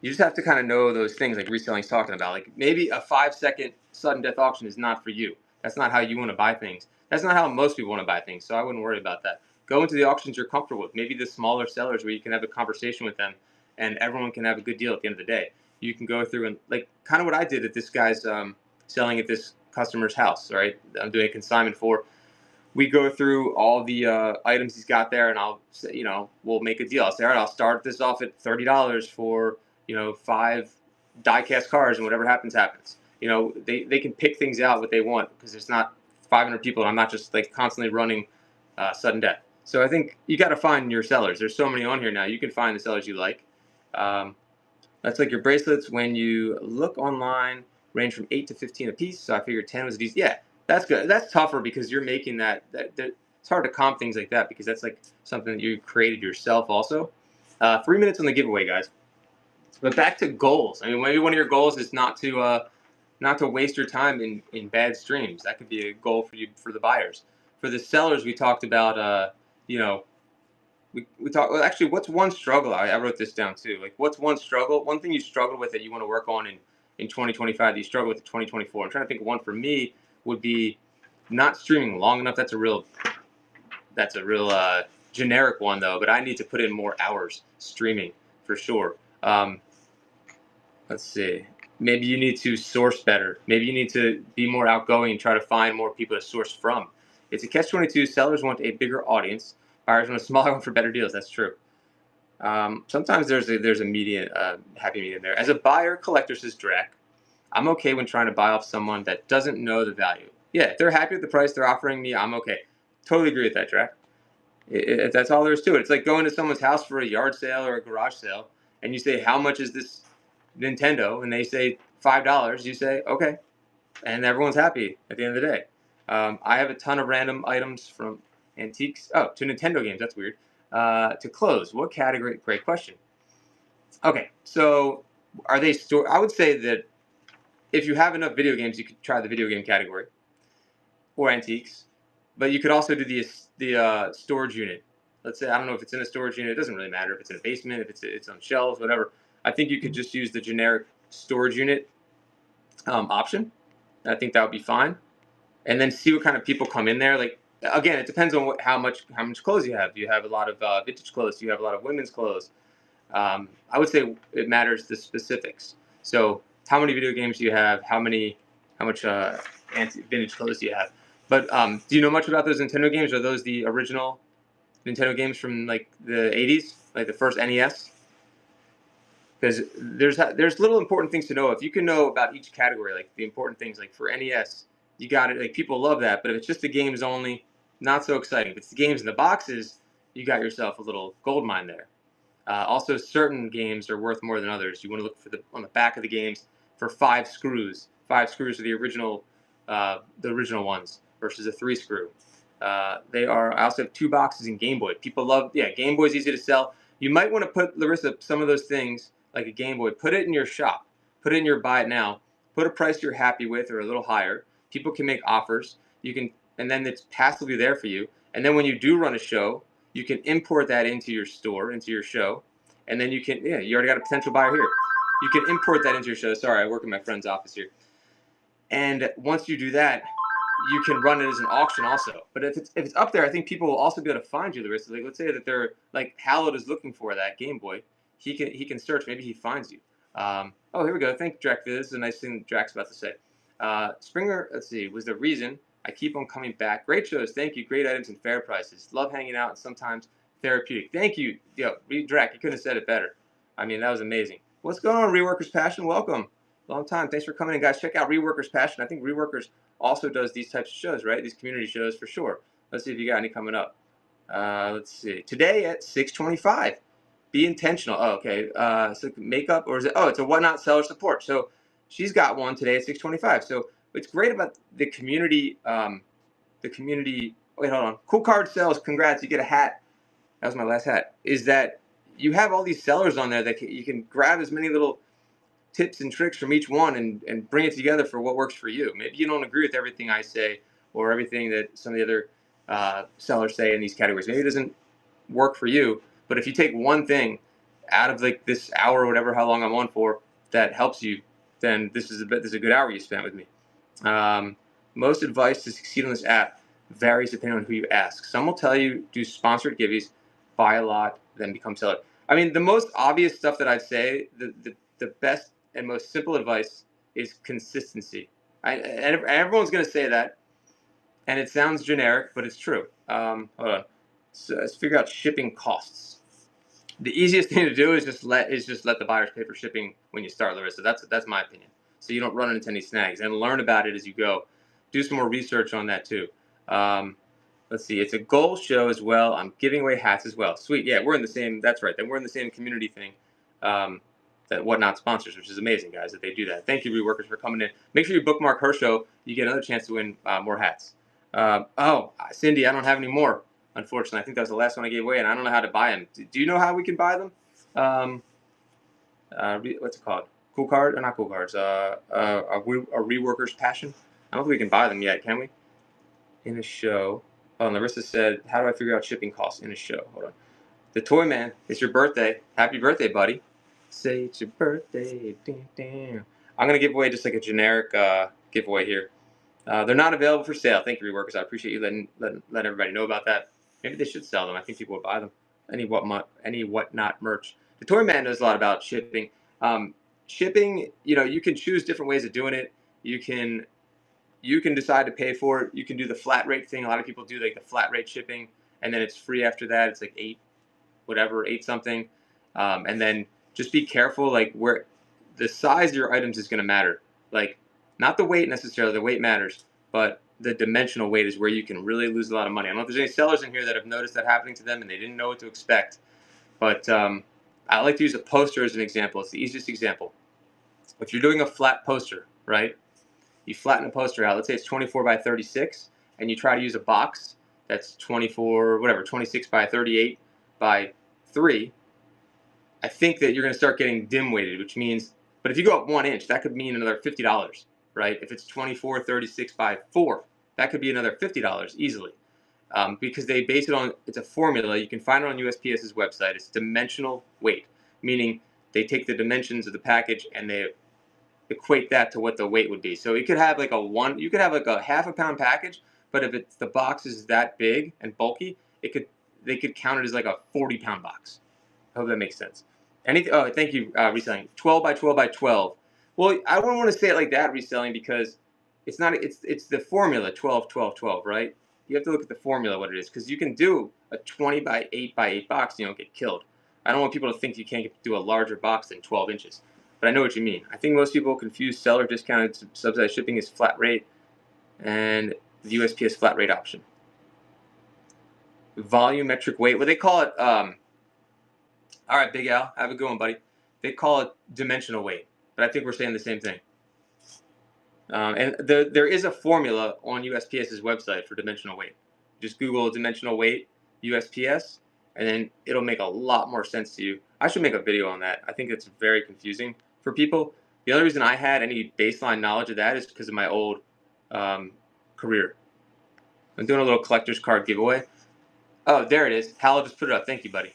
You just have to kind of know those things like reselling's talking about. Like maybe a 5-second sudden death auction is not for you. That's not how you want to buy things. That's not how most people want to buy things. So I wouldn't worry about that. Go into the auctions you're comfortable with. Maybe the smaller sellers where you can have a conversation with them and everyone can have a good deal at the end of the day. You can go through and like kind of what I did at this guy's selling at this customer's house, right? I'm doing a consignment for. We go through all the items he's got there, and I'll say, we'll make a deal. I'll say, all right, I'll start this off at $30 for 5 die-cast cars, and whatever happens, happens. They can pick things out what they want because there's not 500 people, and I'm not just like constantly running sudden death. So I think you got to find your sellers. There's so many on here now. You can find the sellers you like. That's like your bracelets. When you look online, range from 8 to 15 a piece. So I figured 10 was a decent. Yeah, that's good. That's tougher because you're making that it's hard to comp things like that because that's like something that you created yourself also. 3 minutes on the giveaway, guys. But back to goals. I mean, maybe one of your goals is not to waste your time in bad streams. That could be a goal for you, for the buyers. For the sellers, we talked about we talked. Well, actually, what's one struggle? I wrote this down too. Like, what's one struggle? One thing you struggled with that you want to work on in 2025 that you struggle with in 2024. I'm trying to think of one. For me would be not streaming long enough. That's a real generic one though. But I need to put in more hours streaming for sure. Let's see. Maybe you need to source better. Maybe you need to be more outgoing and try to find more people to source from. It's a catch-22. Sellers want a bigger audience. Buyers want a smaller one for better deals. That's true. Sometimes there's a median, happy medium there. As a buyer, collector, says Drac, I'm okay when trying to buy off someone that doesn't know the value. Yeah, if they're happy with the price they're offering me, I'm okay. Totally agree with that, Drac. That's all there is to it. It's like going to someone's house for a yard sale or a garage sale, and you say, how much is this Nintendo? And they say $5. You say, okay. And everyone's happy at the end of the day. I have a ton of random items from antiques. Oh, to Nintendo games. That's weird. To clothes. What category? Great question. Okay, so are they store? I would say that if you have enough video games, you could try the video game category or antiques, but you could also do the storage unit. Let's say, I don't know if it's in a storage unit. It doesn't really matter if it's in a basement, if it's on shelves, whatever. I think you could just use the generic storage unit option. I think that would be fine, and then see what kind of people come in there. Like, again, it depends on how much clothes you have. Do you have a lot of vintage clothes? Do you have a lot of women's clothes? I would say it matters the specifics. So how many video games do you have? How much vintage clothes do you have? But do you know much about those Nintendo games? Are those the original Nintendo games from like the 80s, like the first NES? Because there's little important things to know. If you can know about each category, like the important things, like for NES, you got it. Like, people love that. But if it's just the games only, not so exciting. If it's the games in the boxes, you got yourself a little gold mine there. Also, certain games are worth more than others. You want to look for on the back of the games for 5 screws. 5 screws are the original ones versus a 3 screw. I also have 2 boxes in Game Boy. People love, Game Boy's easy to sell. You might want to put, Larissa, some of those things like a Game Boy. Put it in your shop. Put it in your buy it now. Put a price you're happy with or a little higher. People can make offers. And then it's passively there for you. And then when you do run a show, you can import that into your store, into your show, and then you already got a potential buyer here. You can import that into your show. Sorry, I work in my friend's office here. And once you do that, you can run it as an auction also. But if it's up there, I think people will also be able to find you. The rest, like, let's say that they're like Hallowed is looking for that Game Boy. He can search. Maybe he finds you. Oh, here we go. Thank Drac. This is a nice thing Drac's about to say. Springer, let's see, was the reason I keep on coming back. Great shows. Thank you. Great items and fair prices. Love hanging out and sometimes therapeutic. Thank you. Drac, you couldn't have said it better. I mean, that was amazing. What's going on, Reworkers Passion? Welcome. Long time. Thanks for coming in, guys. Check out Reworkers Passion. I think Reworkers also does these types of shows, right? These community shows for sure. Let's see if you got any coming up. Let's see. Today at 6:25. Be intentional. Oh, okay. So makeup, or is it? Oh, it's a Whatnot seller support. So she's got one today at 6:25. So what's great about the community, wait, hold on. Cool Card Sales, congrats, you get a hat. That was my last hat. Is that you have all these sellers on there that you can grab as many little tips and tricks from each one and bring it together for what works for you. Maybe you don't agree with everything I say or everything that some of the other sellers say in these categories. Maybe it doesn't work for you, but if you take one thing out of like this hour or whatever, how long I'm on for, that helps you, then this is a good hour you spent with me. Most advice to succeed on this app varies depending on who you ask. Some will tell you do sponsored giveaways, buy a lot, then become seller. I mean, the most obvious stuff that I'd say, the best and most simple advice is consistency. And everyone's going to say that, and it sounds generic, but it's true. Hold on. So let's figure out shipping costs. The easiest thing to do is just let the buyers pay for shipping when you start, Larissa. That's my opinion. So you don't run into any snags, and learn about it as you go. Do some more research on that too. Let's see. It's a goal show as well. I'm giving away hats as well. Sweet. Yeah, we're in the same. That's right. Then we're in the same community thing. That Whatnot sponsors, which is amazing, guys, that they do that. Thank you, Reworkers, for coming in. Make sure you bookmark her show. You get another chance to win more hats. Cindy, I don't have any more. Unfortunately, I think that was the last one I gave away, and I don't know how to buy them. Do you know how we can buy them? What's it called? Cool card? Or not cool cards. A Reworker's Passion? I don't think we can buy them yet, can we? In a show. Oh, Larissa said, how do I figure out shipping costs in a show? Hold on. The Toy Man, it's your birthday. Happy birthday, buddy. Say it's your birthday. Damn. I'm going to give away just like a generic giveaway here. They're not available for sale. Thank you, Reworkers. I appreciate you letting everybody know about that. Maybe they should sell them. I think people would buy them. Any Whatnot merch. The Toy Man knows a lot about shipping. Shipping, you can choose different ways of doing it. You can decide to pay for it. You can do the flat rate thing. A lot of people do like the flat rate shipping, and then it's free after that. It's like eight something. And then just be careful, like where the size of your items is going to matter. Like not the weight necessarily. The weight matters, but the dimensional weight is where you can really lose a lot of money. I don't know if there's any sellers in here that have noticed that happening to them and they didn't know what to expect. But I like to use a poster as an example. It's the easiest example. If you're doing a flat poster, right? You flatten a poster out. Let's say it's 24 by 36, and you try to use a box that's 26 by 38 by 3. I think that you're going to start getting dim weighted, which means, but if you go up 1 inch, that could mean another $50, right? If it's 24, 36 by 4, that could be another $50 easily. Because they base it on, it's a formula. You can find it on USPS's website. It's dimensional weight, meaning they take the dimensions of the package and they equate that to what the weight would be. So you could have like you could have like a half a pound package, but if the box is that big and bulky, they could count it as like a 40-pound box. I hope that makes sense. Thank you, reselling. 12 by 12 by 12. Well, I wouldn't want to say it like that, reselling, because it's not. It's the formula 12, 12, 12, right? You have to look at the formula, what it is, because you can do a 20 by 8 by 8 box and you don't get killed. I don't want people to think you can't do a larger box than 12 inches. But I know what you mean. I think most people confuse seller discounted subsidized shipping as flat rate and the USPS flat rate option. Volumetric weight. Well, they call it, all right, Big Al, have a good one, buddy. They call it dimensional weight, but I think we're saying the same thing. And there is a formula on USPS's website for dimensional weight. Just Google dimensional weight USPS, and then it'll make a lot more sense to you. I should make a video on that. I think it's very confusing for people. The only reason I had any baseline knowledge of that is because of my old career. I'm doing a little collector's card giveaway. Oh, there it is. Hal just put it up. Thank you, buddy.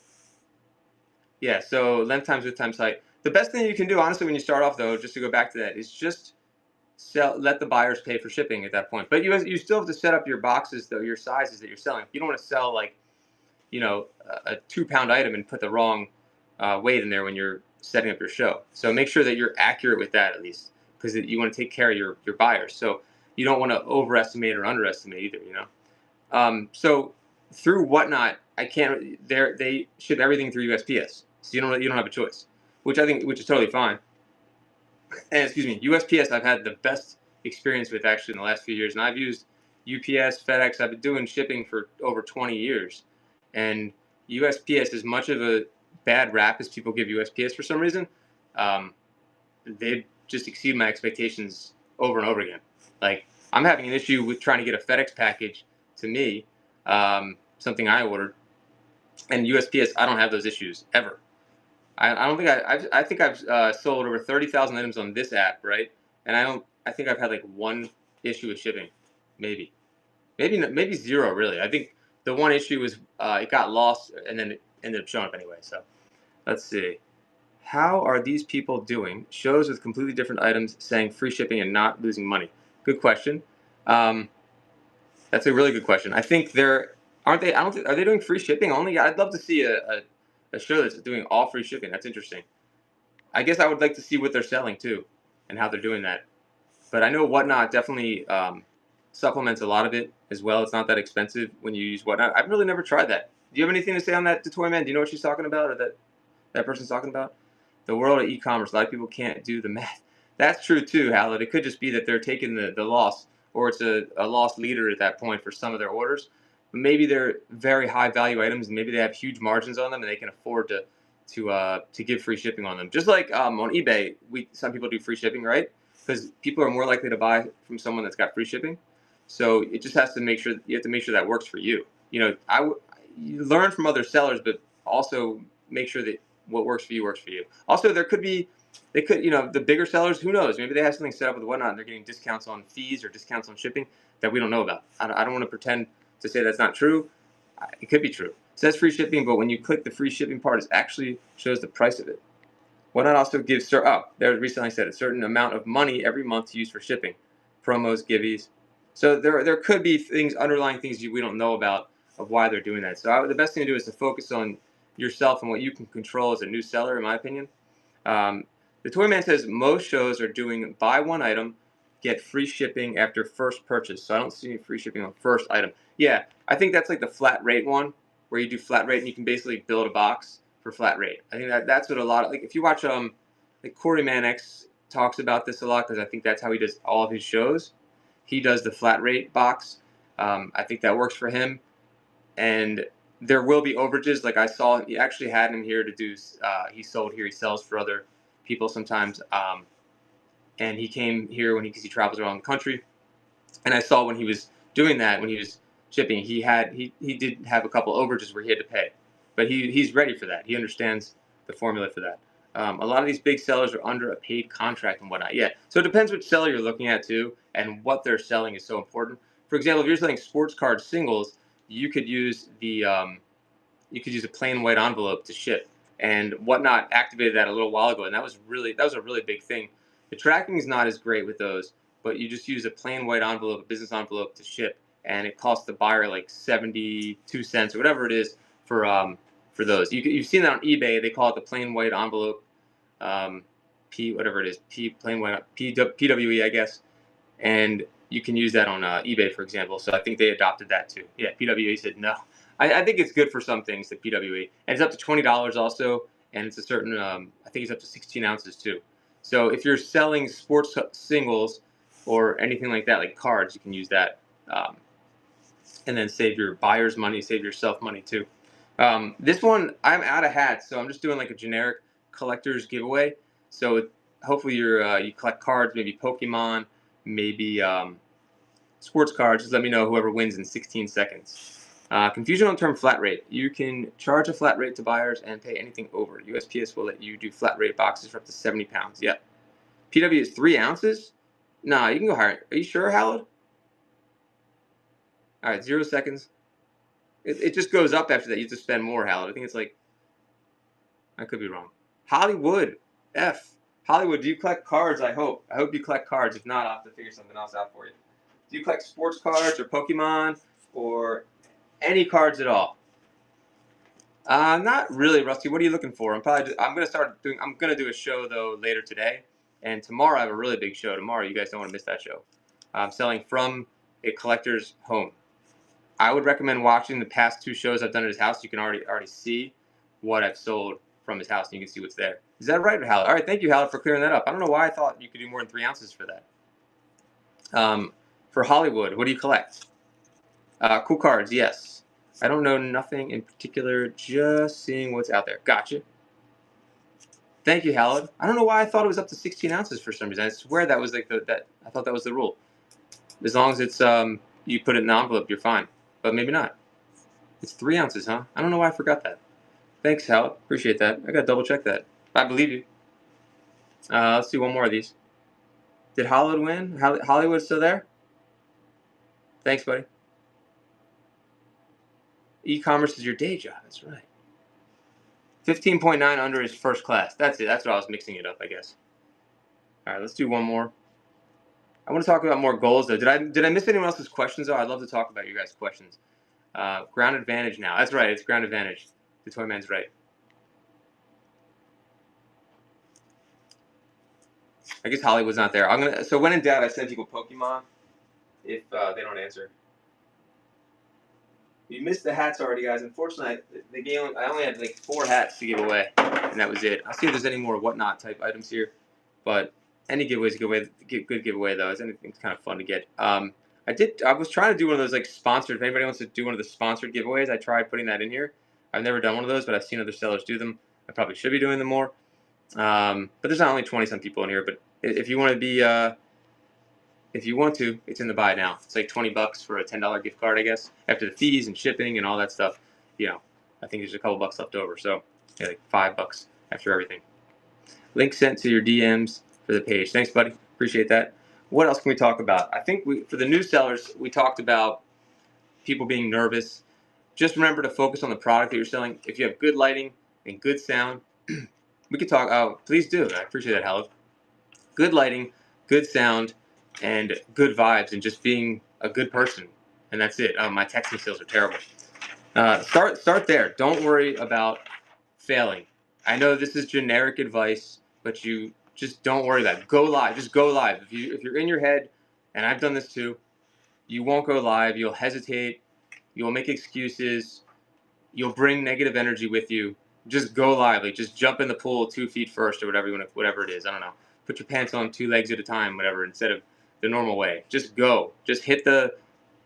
Yeah, so length times width times height. The best thing you can do, honestly, when you start off, though, just to go back to that, is just let the buyers pay for shipping at that point. But you still have to set up your boxes, though, your sizes that you're selling. You don't want to sell like, a 2-pound item and put the wrong weight in there when you're setting up your show. So make sure that you're accurate with that at least, because you want to take care of your buyers. So you don't want to overestimate or underestimate either, So through Whatnot, they ship everything through USPS, so you don't have a choice, which is totally fine. And excuse me, USPS I've had the best experience with actually in the last few years, and I've used UPS, FedEx. I've been doing shipping for over 20 years, and USPS, as much of a bad rap as people give USPS for some reason, they just exceed my expectations over and over again. Like, I'm having an issue with trying to get a FedEx package to me, something I ordered, and USPS, I don't have those issues ever. I think I've sold over 30,000 items on this app, right? And I think I've had like one issue with shipping, maybe zero really. I think the one issue was it got lost and then it ended up showing up anyway. So let's see. How are these people doing? Shows with completely different items saying free shipping and not losing money. Good question. That's a really good question. I think are they doing free shipping only? I'd love to see a show that's doing all free shipping. That's interesting. I guess I would like to see what they're selling too and how they're doing that. But I know Whatnot definitely supplements a lot of it as well. It's not that expensive when you use Whatnot. I've really never tried that. Do you have anything to say on that, Toyman? Do you know what she's talking about, or that person's talking about? The world of e-commerce. A lot of people can't do the math. That's true too, Hallett. It could just be that they're taking the loss, or it's a loss leader at that point for some of their orders. But maybe they're very high value items, and maybe they have huge margins on them, and they can afford to give free shipping on them. Just like on eBay, some people do free shipping, right? Because people are more likely to buy from someone that's got free shipping. So it just has to make sure you have to make sure that works for you. You know, you learn from other sellers, but also make sure that what works for you works for you. Also, they could, the bigger sellers, who knows? Maybe they have something set up with Whatnot and they're getting discounts on fees or discounts on shipping that we don't know about. I don't want to pretend to say that's not true. It could be true. It says free shipping, but when you click the free shipping part, it actually shows the price of it. Whatnot also gives, there recently said a certain amount of money every month to use for shipping, promos, giveies. So there could be underlying things we don't know about of why they're doing that. So the best thing to do is to focus on yourself and what you can control as a new seller, in my opinion. The Toyman says most shows are doing buy one item, get free shipping after first purchase. So I don't see any free shipping on first item. Yeah, I think that's like the flat rate one, where you do flat rate and you can basically build a box for flat rate. I think that's what a lot of, like, if you watch like Corey Mannix talks about this a lot, because I think that's how he does all of his shows. He does the flat rate box. I think that works for him. And there will be overages. Like I saw, he actually had him here to do. He sold here. He sells for other people sometimes. And he came here because he travels around the country. And I saw when he was doing that, when he was shipping, he did have a couple overages where he had to pay, but he's ready for that. He understands the formula for that. A lot of these big sellers are under a paid contract and whatnot. Yeah, so it depends which seller you're looking at too, and what they're selling is so important. For example, if you're selling sports card singles, you could use a plain white envelope to ship. And Whatnot activated that a little while ago, and that was a really big thing. The tracking is not as great with those, but you just use a plain white envelope, a business envelope to ship, and it costs the buyer like 72 cents or whatever it is for those. You've seen that on eBay. They call it the plain white envelope, whatever it is, plain white PWE, I guess, and you can use that on eBay, for example. So I think they adopted that too. Yeah, PWE said no. I think it's good for some things, the PWE, and it's up to $20 also, and it's a certain. I think it's up to 16 ounces too. So if you're selling sports singles or anything like that, like cards, you can use that, and then save your buyer's money, save yourself money too. This one, I'm out of hats, so I'm just doing like a generic collector's giveaway. So hopefully you collect cards, maybe Pokemon, maybe sports cards. Just let me know whoever wins in 16 seconds. Confusion on the term flat rate. You can charge a flat rate to buyers and pay anything over. USPS will let you do flat rate boxes for up to 70 pounds. Yep. PW is 3 ounces? Nah, you can go higher. Are you sure, Howard? All right, 0 seconds. It just goes up after that. You have to spend more, Howard. I think it's like, I could be wrong. Hollywood. Hollywood, do you collect cards? I hope you collect cards. If not, I'll have to figure something else out for you. Do you collect sports cards or Pokemon or any cards at all? Not really, Rusty. What are you looking for? I'm gonna do a show though later today, and tomorrow I have a really big show. Tomorrow, you guys don't want to miss that show. I'm selling from a collector's home. I would recommend watching the past 2 shows I've done at his house. You can already see what I've sold from his house, and you can see what's there. Is that right, Howard? All right, thank you, Howard, for clearing that up. I don't know why I thought you could do more than 3 ounces for that. For Hollywood, what do you collect? Cool cards, yes. I don't know nothing in particular, just seeing what's out there. Gotcha. Thank you, Howard. I don't know why I thought it was up to 16 ounces for some reason. I swear that was like I thought that was the rule. As long as it's you put it in an envelope, you're fine. But maybe not. It's 3 ounces, huh? I don't know why I forgot that. Thanks, Howard. Appreciate that. I gotta double check that. I believe you. Let's do one more of these. Did Hollywood win? Hollywood's still there? Thanks, buddy. E-commerce is your day job. That's right. 15.9 under is first class. That's it. That's what I was mixing it up, I guess. All right, let's do one more. I want to talk about more goals, though. Did I miss anyone else's questions, though? I'd love to talk about you guys' questions. Ground advantage now. That's right. It's ground advantage. The Toyman's right. I guess Hollywood's not there. So when in doubt, I send people Pokemon if they don't answer. You missed the hats already, guys. Unfortunately, I only had like 4 hats to give away, and that was it. I'll see if there's any more whatnot type items here, but any giveaways, good giveaway though. It's kind of fun to get. I was trying to do one of those like sponsored. If anybody wants to do one of the sponsored giveaways, I tried putting that in here. I've never done one of those, but I've seen other sellers do them. I probably should be doing them more. But there's not only 20 some people in here. But if you want to be, if you want to, it's in the buy now. It's like $20 for a $10 gift card, I guess, after the fees and shipping and all that stuff. You know, I think there's a couple bucks left over. So yeah, like $5 after everything. Link sent to your DMs for the page. Thanks, buddy. Appreciate that. What else can we talk about? I think for the new sellers, we talked about people being nervous. Just remember to focus on the product that you're selling. If you have good lighting and good sound, we could talk. Oh, please do. I appreciate that, Howard. Good lighting, good sound, and good vibes, and just being a good person. And that's it. My texting skills are terrible. Start there. Don't worry about failing. I know this is generic advice, but you just don't worry about it. Go live. Just go live. If you're in your head, and I've done this too, you won't go live. You'll hesitate. You'll make excuses. You'll bring negative energy with you. Just go live. Like just jump in the pool 2 feet first, or whatever it is. I don't know. Put your pants on 2 legs at a time, whatever, instead of the normal way. Just go. Just hit the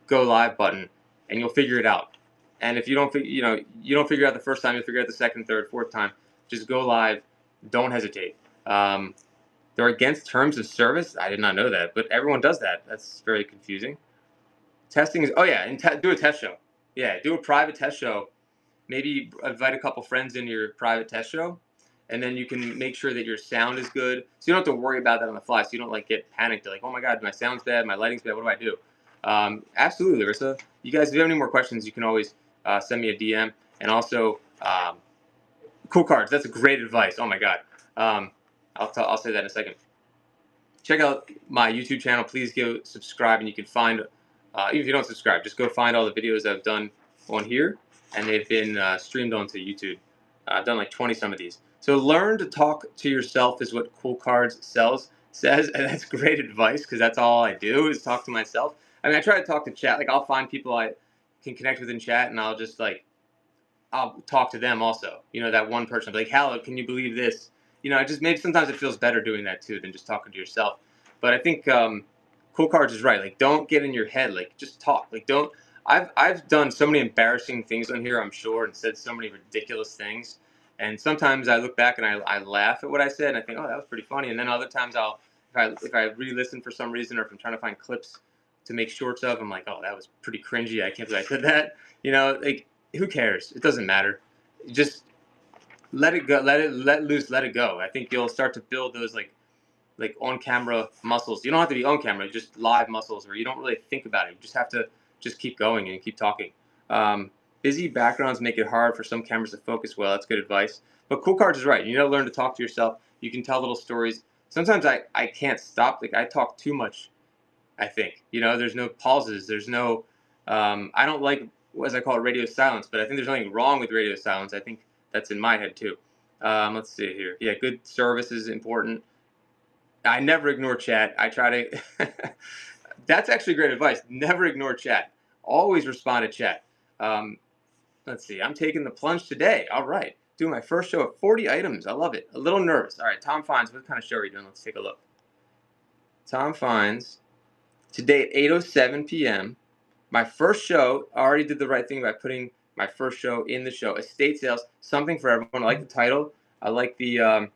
go live button, and you'll figure it out. And if you don't figure out the first time, you'll figure out the second, third, fourth time. Just go live. Don't hesitate. They're against terms of service. I did not know that, but everyone does that. That's very confusing. Testing is, and do a test show. Yeah, do a private test show. Maybe invite a couple friends in your private test show, and then you can make sure that your sound is good. So you don't have to worry about that on the fly. So you don't like get panicked. Like, oh my God, my sound's bad, my lighting's bad. What do I do? Absolutely, Larissa. You guys, if you have any more questions, you can always send me a DM. And also, cool cards. That's a great advice. Oh my God. I'll say that in a second. Check out my YouTube channel. Please go subscribe, and you can find, even if you don't subscribe, just go find all the videos I've done on here, and they've been streamed onto YouTube. I've done like 20 some of these. So learn to talk to yourself is what Cool Cards says, and that's great advice because that's all I do is talk to myself. I mean, I try to talk to chat. Like I'll find people I can connect with in chat, and I'll talk to them also. You know, that one person, like, Hal, can you believe this? You know, maybe sometimes it feels better doing that too than just talking to yourself. But I think Cool Cards is right. Like, don't get in your head. Like, just talk. Like, don't. I've done so many embarrassing things on here, I'm sure, and said so many ridiculous things. And sometimes I look back and I laugh at what I said, and I think, oh, that was pretty funny. And then other times if I re-listen for some reason, or if I'm trying to find clips to make shorts of, I'm like, oh, that was pretty cringy. I can't believe I said that. You know, like, who cares? It doesn't matter. Just let it go. Let loose. Let it go. I think you'll start to build those like on camera muscles. You don't have to be on camera. Just live muscles where you don't really think about it. You just have to just keep going and keep talking. Busy backgrounds make it hard for some cameras to focus well. That's good advice. But Cool Cards is right. You know, learn to talk to yourself. You can tell little stories. Sometimes I can't stop. Like I talk too much. I think, you know, there's no pauses. There's no. I don't like, as I call it, radio silence. But I think there's nothing wrong with radio silence. I think that's in my head too. Let's see here. Yeah, good service is important. I never ignore chat. I try to. That's actually great advice. Never ignore chat. Always respond to chat. Let's see. I'm taking the plunge today. All right. Doing my first show of 40 items. I love it. A little nervous. All right. Tom Fines. What kind of show are you doing? Let's take a look. Tom Fines. Today at 8:07 p.m. My first show. I already did the right thing by putting my first show in the show. Estate sales. Something for everyone. I like the title. I like the.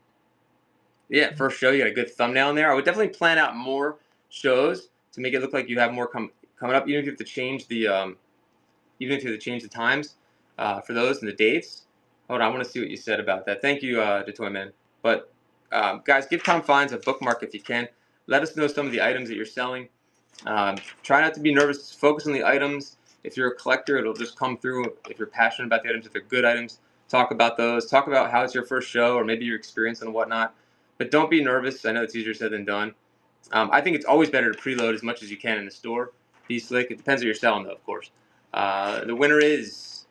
Yeah, first show, you got a good thumbnail in there. I would definitely plan out more shows to make it look like you have more coming up. Even if you have to change the times for those and the dates. Hold on, I want to see what you said about that. Thank you, DeToyman. But guys, give Tom Fines a bookmark if you can. Let us know some of the items that you're selling. Try not to be nervous. Focus on the items. If you're a collector, it'll just come through. If you're passionate about the items, if they're good items, talk about those. Talk about how it's your first show or maybe your experience and whatnot. But don't be nervous. I know it's easier said than done. I think it's always better to preload as much as you can in the store. Be slick. It depends what you're selling, though, of course. The winner is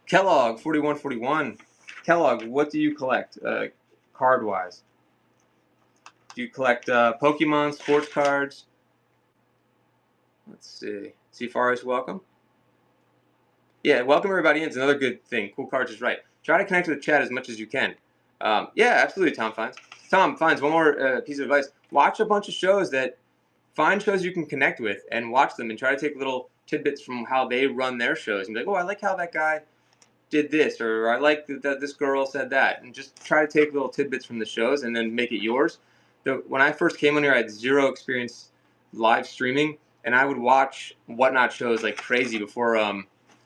Kellogg 4141. Kellogg, what do you collect card-wise? Do you collect Pokemon, sports cards? Let's see. Faris, welcome. Yeah, welcome everybody in. It's another good thing. Cool Cards is right. Try to connect with the chat as much as you can. Yeah, absolutely, Tom Fines. Tom Fines, one more piece of advice. Watch a bunch of shows find shows you can connect with and watch them and try to take little tidbits from how they run their shows. And be like, oh, I like how that guy did this, or I like that this girl said that. And just try to take little tidbits from the shows and then make it yours. When I first came on here, I had zero experience live streaming, and I would watch Whatnot shows like crazy before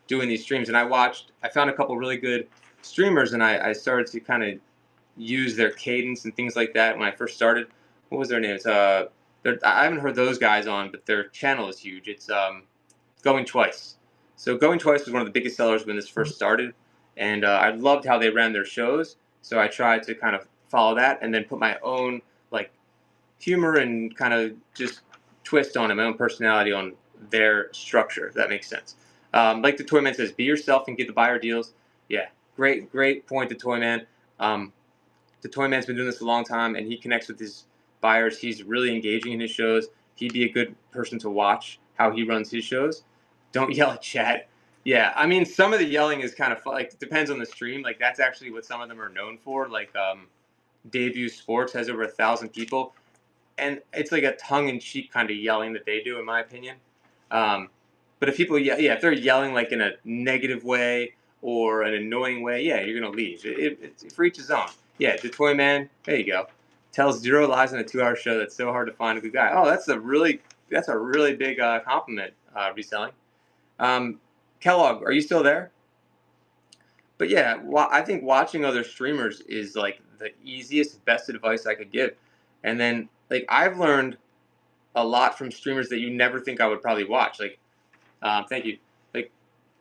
doing these streams. And I found a couple really good streamers, and I started to kind of use their cadence and things like that when I first started. What was their name? I haven't heard those guys on, but their channel is huge. It's Going Twice. So Going Twice was one of the biggest sellers when this first started, and I loved how they ran their shows. So I tried to kind of follow that and then put my own like humor and kind of just twist on it, my own personality on their structure, if that makes sense. Like the Toyman says, be yourself and get the buyer deals. Yeah, great point, the Toyman. The Toyman's been doing this a long time, and he connects with his buyers. He's really engaging in his shows. He'd be a good person to watch how he runs his shows. Don't yell at chat. Yeah, I mean, some of the yelling is kind of fun. Like, it depends on the stream. Like, that's actually what some of them are known for. Like, Debut Sports has over 1,000 people, and it's like a tongue-in-cheek kind of yelling that they do, in my opinion. But if people, if they're yelling like in a negative way or an annoying way, yeah, you're gonna leave. It's for each his own. Yeah, the Toyman, there you go. Tells 0 lies in a 2-hour show. That's so hard to find a good guy. Oh, that's a really big compliment. Reselling. Kellogg, are you still there? But yeah, I think watching other streamers is like the easiest, best advice I could give. And then like I've learned a lot from streamers that you never think I would probably watch. Like, thank you. Like,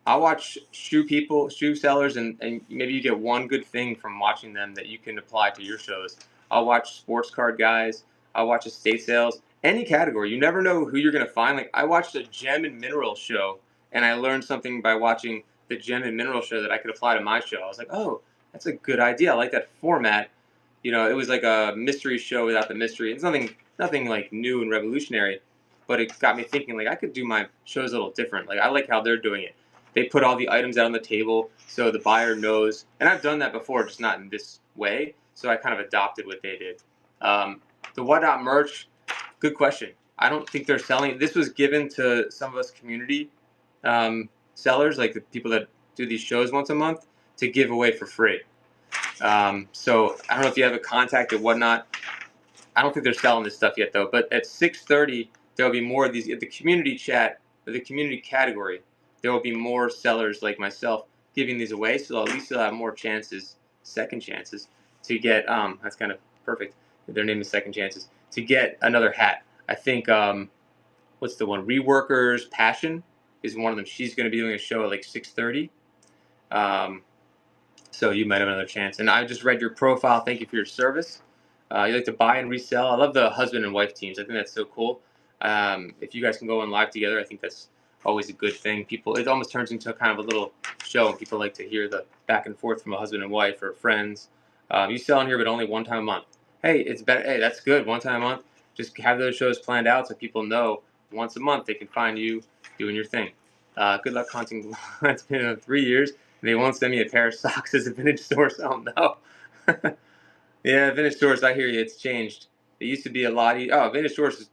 I'll watch shoe sellers, and maybe you get one good thing from watching them that you can apply to your shows. I'll watch sports card guys. I'll watch estate sales. Any category. You never know who you're going to find. Like, I watched a gem and mineral show, and I learned something by watching the gem and mineral show that I could apply to my show. I was like, oh, that's a good idea. I like that format. You know, it was like a mystery show without the mystery. It's nothing like new and revolutionary, but it got me thinking, like, I could do my shows a little different. Like, I like how they're doing it. They put all the items out on the table so the buyer knows. And I've done that before, just not in this way. So I kind of adopted what they did. The Whatnot merch, good question. I don't think they're selling. This was given to some of us community sellers, like the people that do these shows once a month, to give away for free. So I don't know if you have a contact or whatnot. I don't think they're selling this stuff yet, though. But at 6:30, there will be more of these. At the community chat, the community category, there will be more sellers like myself giving these away. So at least you'll have more chances, second chances, to get. That's kind of perfect. Their name is Second Chances, to get another hat. I think what's the one? Reworkers Passion is one of them. She's going to be doing a show at like 6:30. So you might have another chance. And I just read your profile. Thank you for your service. You like to buy and resell. I love the husband and wife teams. I think that's so cool. If you guys can go on live together, I think that's always a good thing. It almost turns into kind of a little show, and people like to hear the back and forth from a husband and wife or friends. You sell in here, but only one time a month. Hey, it's better. Hey, that's good. One time a month. Just have those shows planned out so people know once a month they can find you doing your thing. Good luck hunting. It's been 3 years. They won't send me a pair of socks as a vintage source. Oh no. Yeah, vintage source. I hear you. It's changed. It used to be a lot. Vintage source has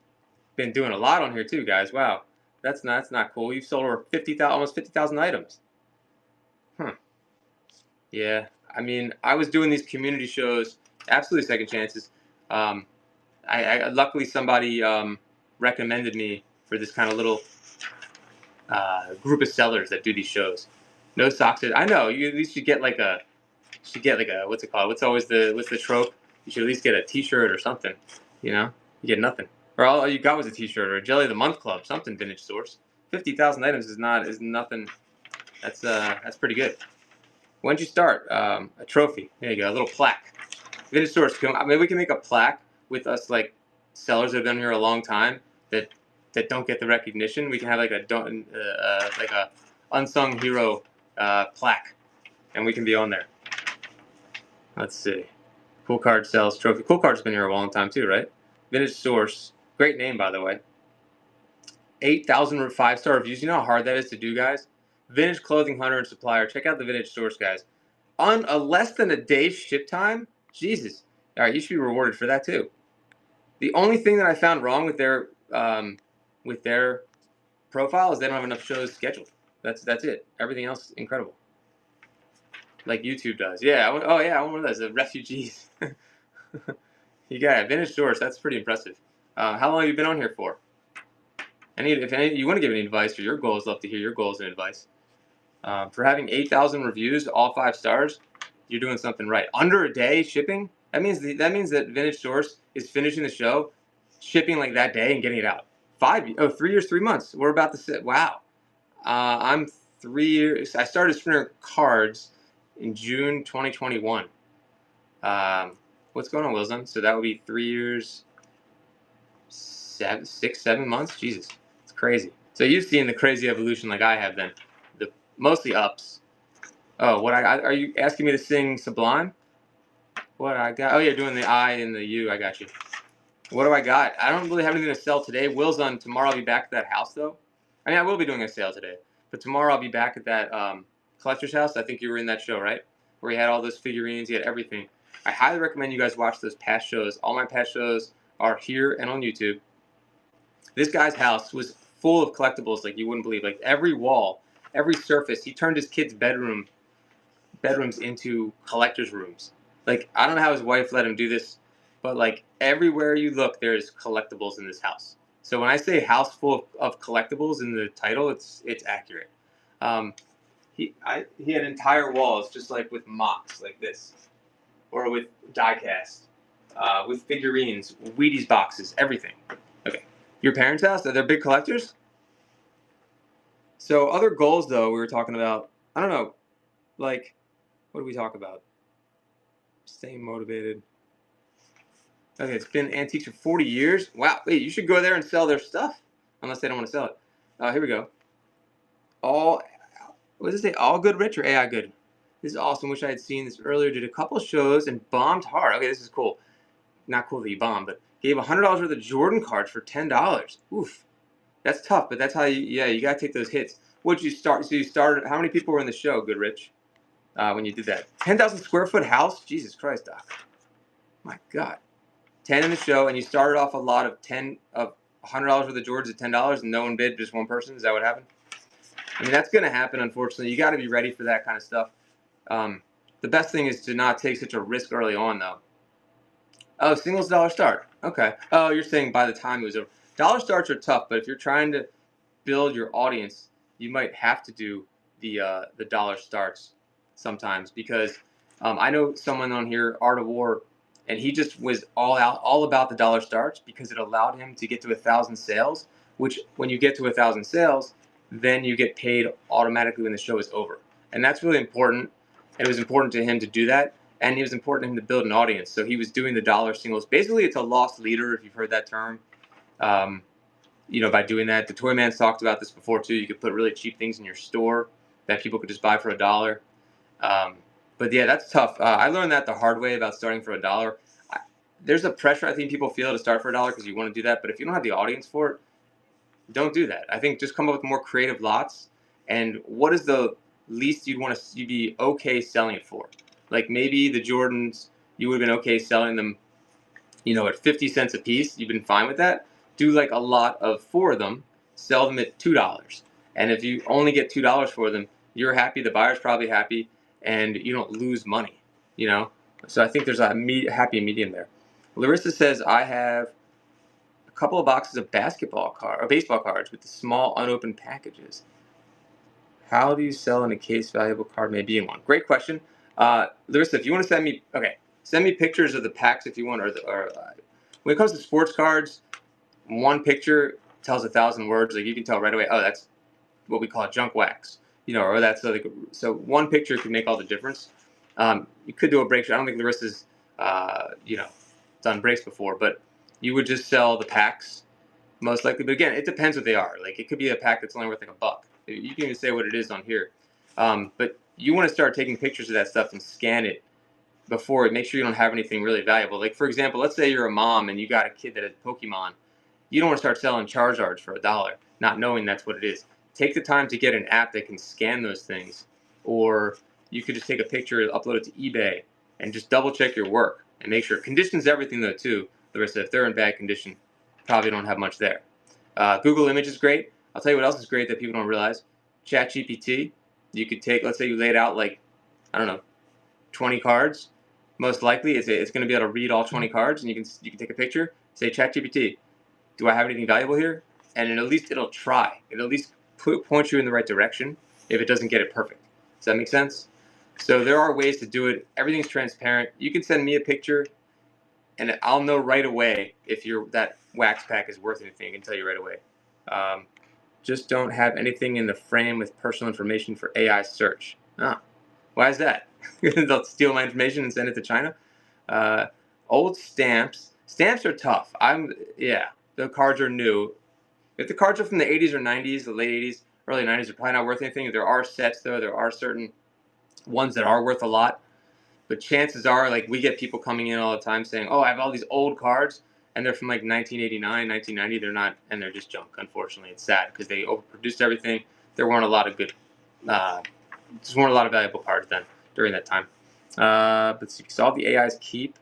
been doing a lot on here too, guys. Wow, that's not cool. You've sold over almost 50,000 items. Huh. Yeah. I mean, I was doing these community shows. Absolutely second chances. I luckily somebody recommended me for this kind of little group of sellers that do these shows. No socks. I know. You at least should get like a what's it called? What's the trope? You should at least get a T-shirt or something. You know, you get nothing, or all you got was a T-shirt or a Jelly of the Month Club, something vintage source. 50,000 items is nothing. That's pretty good. When'd you start? A trophy. There you go, a little plaque. Vintage source. Maybe we can make a plaque with us like sellers that have been here a long time that don't get the recognition. We can have like a unsung hero plaque, and we can be on there. Let's see. Cool Card sells trophy. Cool Card's been here a long time too, right? Vintage Source. Great name, by the way. 8,000 5-star reviews. You know how hard that is to do, guys? Vintage clothing hunter and supplier. Check out the Vintage Source, guys. On a less than a day's ship time, Jesus. All right, you should be rewarded for that too. The only thing that I found wrong with their profile is they don't have enough shows scheduled. That's it. Everything else incredible. Like YouTube does. Yeah. I want one of those. The refugees. You got it. Vintage Source. That's pretty impressive. How long have you been on here for? If you want to give any advice for your goals, love to hear your goals and advice. For having 8,000 reviews, all 5 stars, you're doing something right. Under a day shipping, that means that Vintage Source is finishing the show, shipping like that day and getting it out. 3 years, 3 months. We're about to sit. Wow. I'm 3 years. I started Sprinter Cards in June 2021. What's going on, Wilson? So that would be 3 years, 6, 7 months. Jesus, it's crazy. So you've seen the crazy evolution like I have then. Mostly ups. Oh, are you asking me to sing Sublime? What I got? Oh, yeah, doing the I and the U. I got you. What do I got? I don't really have anything to sell today. Will's on tomorrow. I'll be back at that house, though. I mean, I will be doing a sale today. But tomorrow I'll be back at that collector's house. I think you were in that show, right? Where he had all those figurines. He had everything. I highly recommend you guys watch those past shows. All my past shows are here and on YouTube. This guy's house was full of collectibles like you wouldn't believe. Like every wall, every surface. He turned his kids' bedrooms into collector's rooms. Like, I don't know how his wife let him do this, but like everywhere you look, there's collectibles in this house. So when I say house full of collectibles in the title, it's accurate. He had entire walls just like with mocks like this, or with die-cast, with figurines, Wheaties boxes, everything. Okay, your parents' house? Are they big collectors? So other goals, though, we were talking about, I don't know, like, what do we talk about? Staying motivated. Okay, it's been antiques for 40 years. Wow, wait, you should go there and sell their stuff, unless they don't want to sell it. Here we go. What does it say? All Good Rich or AI Good? This is awesome. Wish I had seen this earlier. Did a couple shows and bombed hard. Okay, this is cool. Not cool that you bombed, but gave $100 worth of Jordan cards for $10. Oof. That's tough, but that's how you got to take those hits. What'd you start? So you started, how many people were in the show, Good Rich, when you did that? 10,000 square foot house? Jesus Christ, Doc. My God. 10 in the show, and you started off a lot of $100 worth of Jordans at $10, and no one bid, just one person? Is that what happened? I mean, that's going to happen, unfortunately. You got to be ready for that kind of stuff. The best thing is to not take such a risk early on, though. Oh, singles dollar start. Okay. Oh, you're saying by the time it was over. Dollar starts are tough, but if you're trying to build your audience, you might have to do the dollar starts sometimes, because I know someone on here, Art of War, and he just was all about the dollar starts because it allowed him to get to 1,000 sales, which when you get to 1,000 sales, then you get paid automatically when the show is over. And that's really important. And it was important to him to do that. And it was important to him to build an audience. So he was doing the dollar singles. Basically, it's a lost leader, if you've heard that term. By doing that. The Toy Man's talked about this before, too. You could put really cheap things in your store that people could just buy for $1. But yeah, that's tough. I learned that the hard way about starting for $1. There's a pressure I think people feel to start for $1 because you want to do that. But if you don't have the audience for it, don't do that. I think just come up with more creative lots. And what is the least you'd be okay selling it for? Like maybe the Jordans, you would have been okay selling them, at 50 cents a piece. You've been fine with that. Do like a lot of 4 of them, sell them at $2. And if you only get $2 for them, you're happy, the buyer's probably happy, and you don't lose money, So I think there's a happy medium there. Larissa says, I have a couple of boxes of baseball cards with the small unopened packages. How do you sell in a case valuable card may be in one? Great question. Larissa, if you want to send me pictures of the packs if you want, or when it comes to sports cards, one picture tells 1,000 words. Like you can tell right away, oh, that's what we call junk wax, or that's so one picture can make all the difference. You could do a break. I don't think Larissa's, done breaks before, but you would just sell the packs most likely. But again, it depends what they are. Like it could be a pack that's only worth like $1. You can even say what it is on here. But you want to start taking pictures of that stuff and scan it before, make sure you don't have anything really valuable. Like, for example, let's say you're a mom and you got a kid that has Pokemon. You don't want to start selling Charizards for $1, not knowing that's what it is. Take the time to get an app that can scan those things, or you could just take a picture, upload it to eBay, and just double check your work and make sure. Conditions everything though too. Larissa, if they're in bad condition, probably don't have much there. Google Image is great. I'll tell you what else is great that people don't realize. ChatGPT. You could take, let's say you laid out like, I don't know, 20 cards. Most likely, it's going to be able to read all 20 cards, and you can take a picture. Say, ChatGPT, do I have anything valuable here? And at least it'll try. It'll at least point you in the right direction if it doesn't get it perfect. Does that make sense? So there are ways to do it. Everything's transparent. You can send me a picture, and I'll know right away if that wax pack is worth anything. I can tell you right away. Just don't have anything in the frame with personal information for AI search. Why is that? They'll steal my information and send it to China. Old stamps. Stamps are tough. The cards are new. If the cards are from the 80s or 90s, the late 80s, early 90s, they're probably not worth anything. There are sets, though. There are certain ones that are worth a lot. But chances are, like, we get people coming in all the time saying, oh, I have all these old cards, and they're from, like, 1989, 1990. They're not, and they're just junk, unfortunately. It's sad because they overproduced everything. There weren't a lot of good, just weren't a lot of valuable cards then during that time. But so all the AIs keep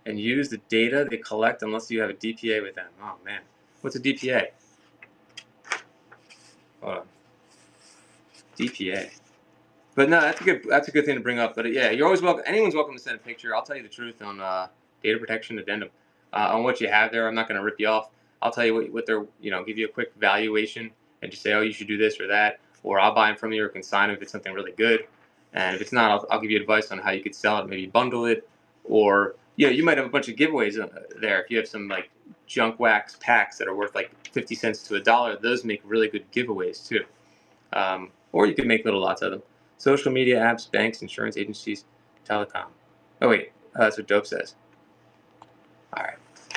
and use the data they collect unless you have a DPA with them. Oh, man. What's a DPA? Hold on. DPA. But no, that's a good thing to bring up. But yeah, you're always welcome. Anyone's welcome to send a picture. I'll tell you the truth on data protection addendum on what you have there. I'm not going to rip you off. I'll tell you what they're, give you a quick valuation and just say, oh, you should do this or that, or I'll buy them from you or consign them if it's something really good. And if it's not, I'll give you advice on how you could sell it. Maybe bundle it, or you might have a bunch of giveaways there. If you have some like junk wax packs that are worth like 50 cents to $1, those make really good giveaways too. Or you can make little lots of them. Social media apps, banks, insurance agencies, telecom. Oh wait, that's what Dope says. All right,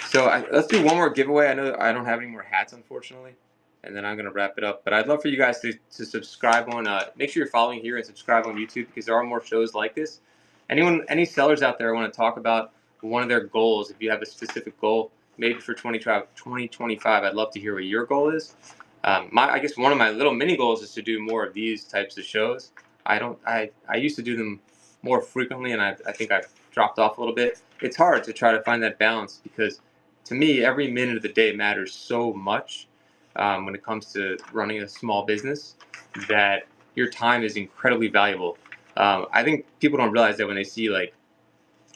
so let's do one more giveaway. I know I don't have any more hats, unfortunately, and then I'm gonna wrap it up. But I'd love for you guys to subscribe on. Make sure you're following here and subscribe on YouTube because there are more shows like this. Any sellers out there want to talk about one of their goals? If you have a specific goal, maybe for 2025, I'd love to hear what your goal is. I guess one of my little mini goals is to do more of these types of shows. I used to do them more frequently, and I think I've dropped off a little bit. It's hard to try to find that balance because, to me, every minute of the day matters so much when it comes to running a small business that your time is incredibly valuable. I think people don't realize that when they see like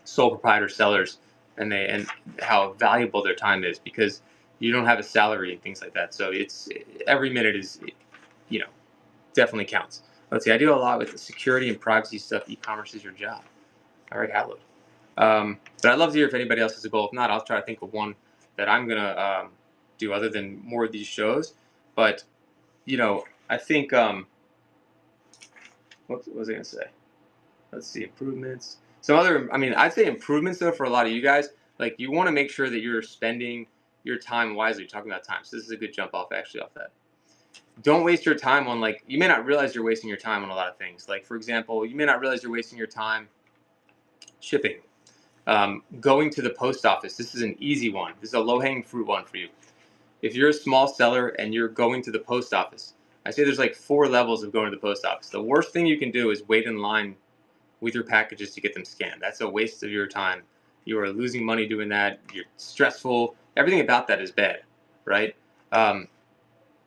sole proprietor sellers and how valuable their time is because you don't have a salary and things like that. So it's every minute is, definitely counts. Let's see. I do a lot with the security and privacy stuff. E-commerce is your job. All right, Hallowed. But I'd love to hear if anybody else has a goal. If not, I'll try to think of one that I'm gonna do other than more of these shows. But I think what was I gonna say? Let's see, improvements. I'd say improvements though for a lot of you guys. Like you want to make sure that you're spending your time wisely. You're talking about time, so this is a good jump off actually off that. Don't waste your time on you may not realize you're wasting your time on a lot of things. Like for example, you may not realize you're wasting your time shipping, going to the post office. This is an easy one. This is a low-hanging fruit one for you. If you're a small seller and you're going to the post office, I say there's like 4 levels of going to the post office. The worst thing you can do is wait in line with your packages to get them scanned. That's a waste of your time. You are losing money doing that. You're stressful. Everything about that is bad, right?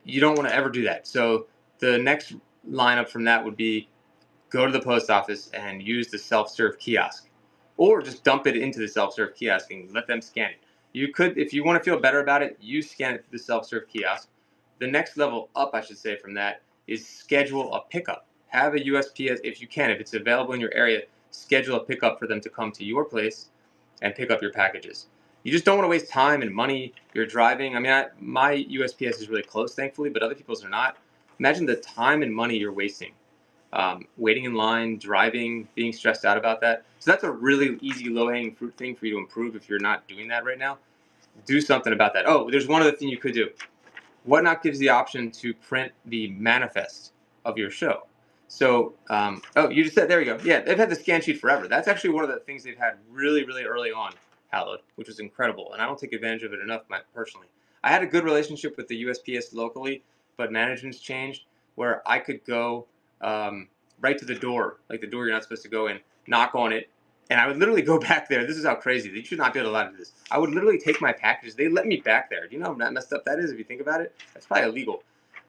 You don't want to ever do that. So the next lineup from that would be go to the post office and use the self-serve kiosk, or just dump it into the self-serve kiosk and let them scan it. You could, if you want to feel better about it, you scan it through the self-serve kiosk. The next level up, I should say, from that is schedule a pickup. Have a USPS, if you can, if it's available in your area, schedule a pickup for them to come to your place and pick up your packages. You just don't want to waste time and money. You're driving. My USPS is really close, thankfully, but other people's are not. Imagine the time and money you're wasting. Waiting in line, driving, being stressed out about that. So that's a really easy, low-hanging fruit thing for you to improve if you're not doing that right now. Do something about that. Oh, there's one other thing you could do. Whatnot gives the option to print the manifest of your show. So, oh, you just said, there you go. Yeah, they've had the scan sheet forever. That's actually one of the things they've had really, really early on, Hallowed, which was incredible. And I don't take advantage of it enough, personally. I had a good relationship with the USPS locally, but management's changed where I could go right to the door, like the door you're not supposed to go in, knock on it, and I would literally go back there. This is how crazy. You should not be allowed to do this. I would literally take my packages. They let me back there. Do you know how messed up that is if you think about it? That's probably illegal.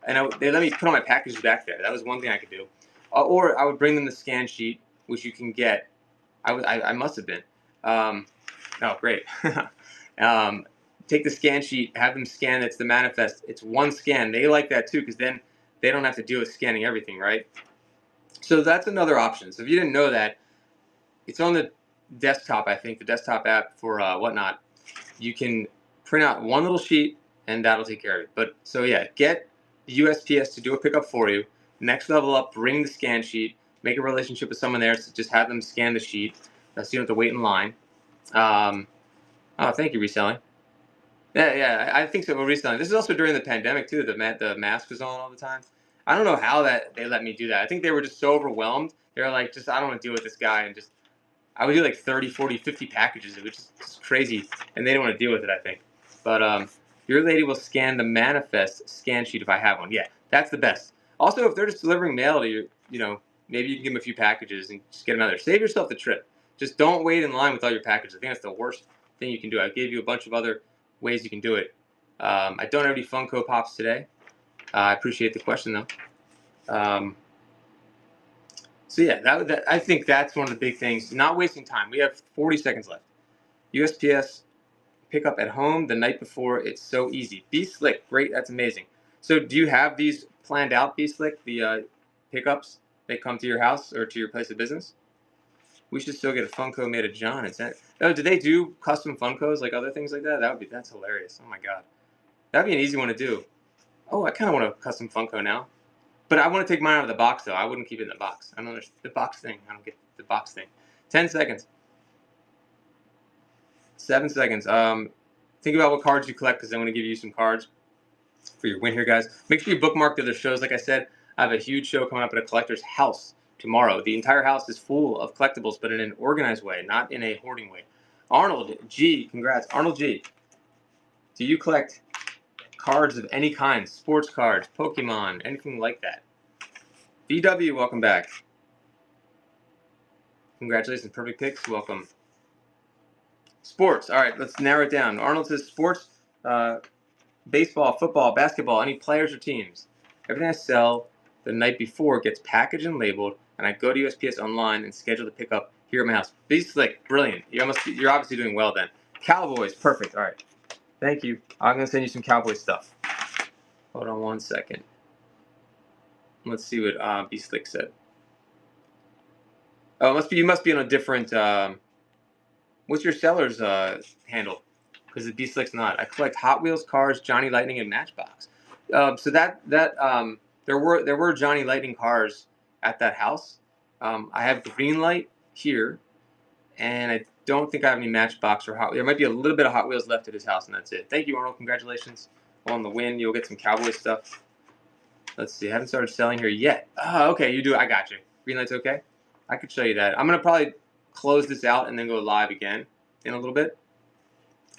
And they let me put all my packages back there. That was one thing I could do. Or I would bring them the scan sheet, which you can get. I must have been. Oh, great. Take the scan sheet, have them scan. It's the manifest. It's one scan. They like that too because then they don't have to deal with scanning everything, right? So that's another option. So if you didn't know that, it's on the desktop, I think, the desktop app for Whatnot. You can print out one little sheet, and that'll take care of it. But so yeah, get the USPS to do a pickup for you. Next level up, bring the scan sheet, make a relationship with someone there, so just have them scan the sheet, so you don't have to wait in line. Oh, thank you, reselling. Yeah, I think so. We're reselling. This is also during the pandemic too. The mask was on all the time. I don't know how that they let me do that. I think they were just so overwhelmed. They were like, just I don't want to deal with this guy, and just I would do like 30, 40, 50 packages. It was just crazy, and they didn't want to deal with it, I think. But your lady will scan the manifest scan sheet if I have one. Yeah, that's the best. Also, if they're just delivering mail to you, maybe you can give them a few packages and just get them out there. Save yourself the trip. Just don't wait in line with all your packages. I think that's the worst thing you can do. I gave you a bunch of other ways you can do it. I don't have any Funko Pops today. I appreciate the question, though. So yeah, I think that's one of the big things. Not wasting time. We have 40 seconds left. USPS pick up at home the night before. It's so easy. Be Slick, great. That's amazing. So do you have these planned out, Be Slick, the pickups? They come to your house or to your place of business? We should still get a Funko made of John. Oh, do they do custom Funkos like other things like that? That's hilarious. Oh my god, that'd be an easy one to do. Oh, I kind of want a custom Funko now. But I want to take mine out of the box, though. I wouldn't keep it in the box. I don't know the box thing. I don't get the box thing. 10 seconds. 7 seconds. Think about what cards you collect because I'm going to give you some cards for your win here, guys. Make sure you bookmark the other shows. Like I said, I have a huge show coming up at a collector's house tomorrow. The entire house is full of collectibles, but in an organized way, not in a hoarding way. Arnold G, congrats. Arnold G, do you collect cards of any kind? Sports cards, Pokemon, anything like that? VW, welcome back. Congratulations, perfect picks. Welcome. Sports. All right, let's narrow it down. Arnold says sports, baseball, football, basketball, any players or teams. Everything I sell the night before gets packaged and labeled, and I go to USPS online and schedule the pickup here at my house. Be Slick, brilliant. You're obviously doing well then. Cowboys, perfect. All right, thank you. I'm gonna send you some Cowboy stuff. Hold on 1 second. Let's see what Be Slick said. Oh, you must be on a different. What's your seller's handle? Because the Be Slick's not. I collect Hot Wheels, cars, Johnny Lightning, and Matchbox. So there were Johnny Lightning cars at that house. I have Green Light here, and I don't think I have any Matchbox or Hot Wheels. There might be a little bit of Hot Wheels left at his house, and that's it. Thank you, Arnold. Congratulations on the win. You'll get some Cowboy stuff. Let's see. I haven't started selling here yet. Oh, okay. You do. I got you. Green Light's okay? I could show you that. I'm going to probably close this out and then go live again in a little bit.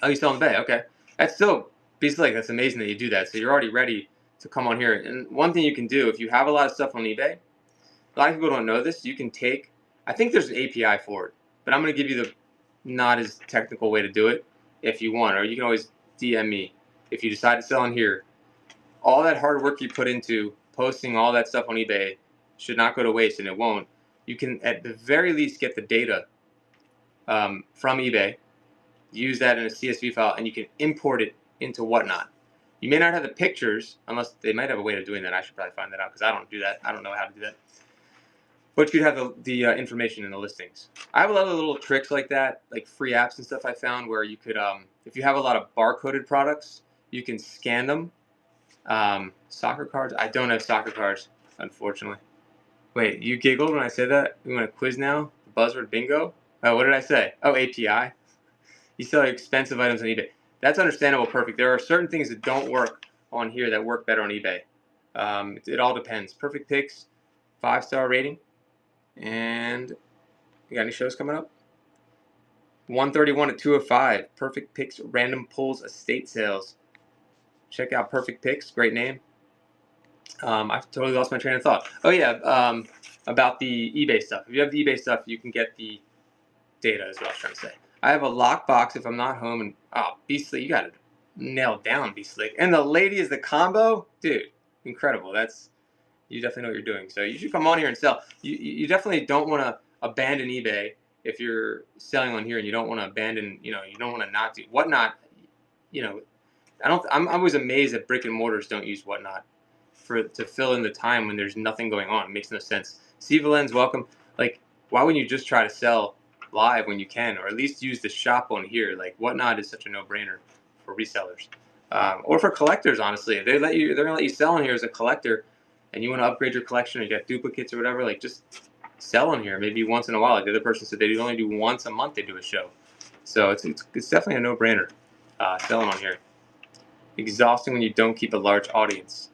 Oh, you still on the bay? Okay. That's still, Be Slick, that's amazing that you do that. So you're already ready to come on here. And one thing you can do, if you have a lot of stuff on eBay, a lot of people don't know this, you can take, I think there's an API for it, but I'm going to give you the not as technical way to do it if you want, or you can always DM me if you decide to sell on here. All that hard work you put into posting all that stuff on eBay should not go to waste, and it won't. You can, at the very least, get the data from eBay, use that in a CSV file, and you can import it into Whatnot. You may not have the pictures, unless they might have a way of doing that. I should probably find that out because I don't do that. I don't know how to do that. But you'd have the information in the listings. I have a lot of little tricks like that, like free apps and stuff I found where you could, if you have a lot of barcoded products, you can scan them. Soccer cards? I don't have soccer cards, unfortunately. Wait, you giggled when I said that? We want a quiz now? Buzzword bingo? Oh, what did I say? Oh, API. You sell expensive items on eBay. That's understandable, perfect. There are certain things that don't work on here that work better on eBay. It all depends. Perfect picks, 5-star rating. And you got any shows coming up? 131 at 205. Perfect Picks Random Pulls Estate Sales. Check out Perfect Picks. Great name. I've totally lost my train of thought. Oh, yeah. About the eBay stuff. If you have the eBay stuff, you can get the data, is what I was trying to say. I have a lockbox if I'm not home. And, Beastly, you got to nail down Beastly. And the lady is the combo. Dude, incredible. You definitely know what you're doing. So you should come on here and sell. You definitely don't want to abandon eBay if you're selling on here, and you don't want to abandon, you don't want to not do Whatnot. I'm always amazed that brick and mortars don't use Whatnot to fill in the time when there's nothing going on. It makes no sense. Steve Valen's welcome. Like, why wouldn't you just try to sell live when you can, or at least use the shop on here? Like, Whatnot is such a no-brainer for resellers, or for collectors. Honestly, if they're gonna let you sell on here as a collector, and you want to upgrade your collection, or you got duplicates or whatever. Like, just sell on here maybe once in a while. Like the other person said, they only do once a month. They do a show, so it's definitely a no-brainer selling on here. Exhausting when you don't keep a large audience.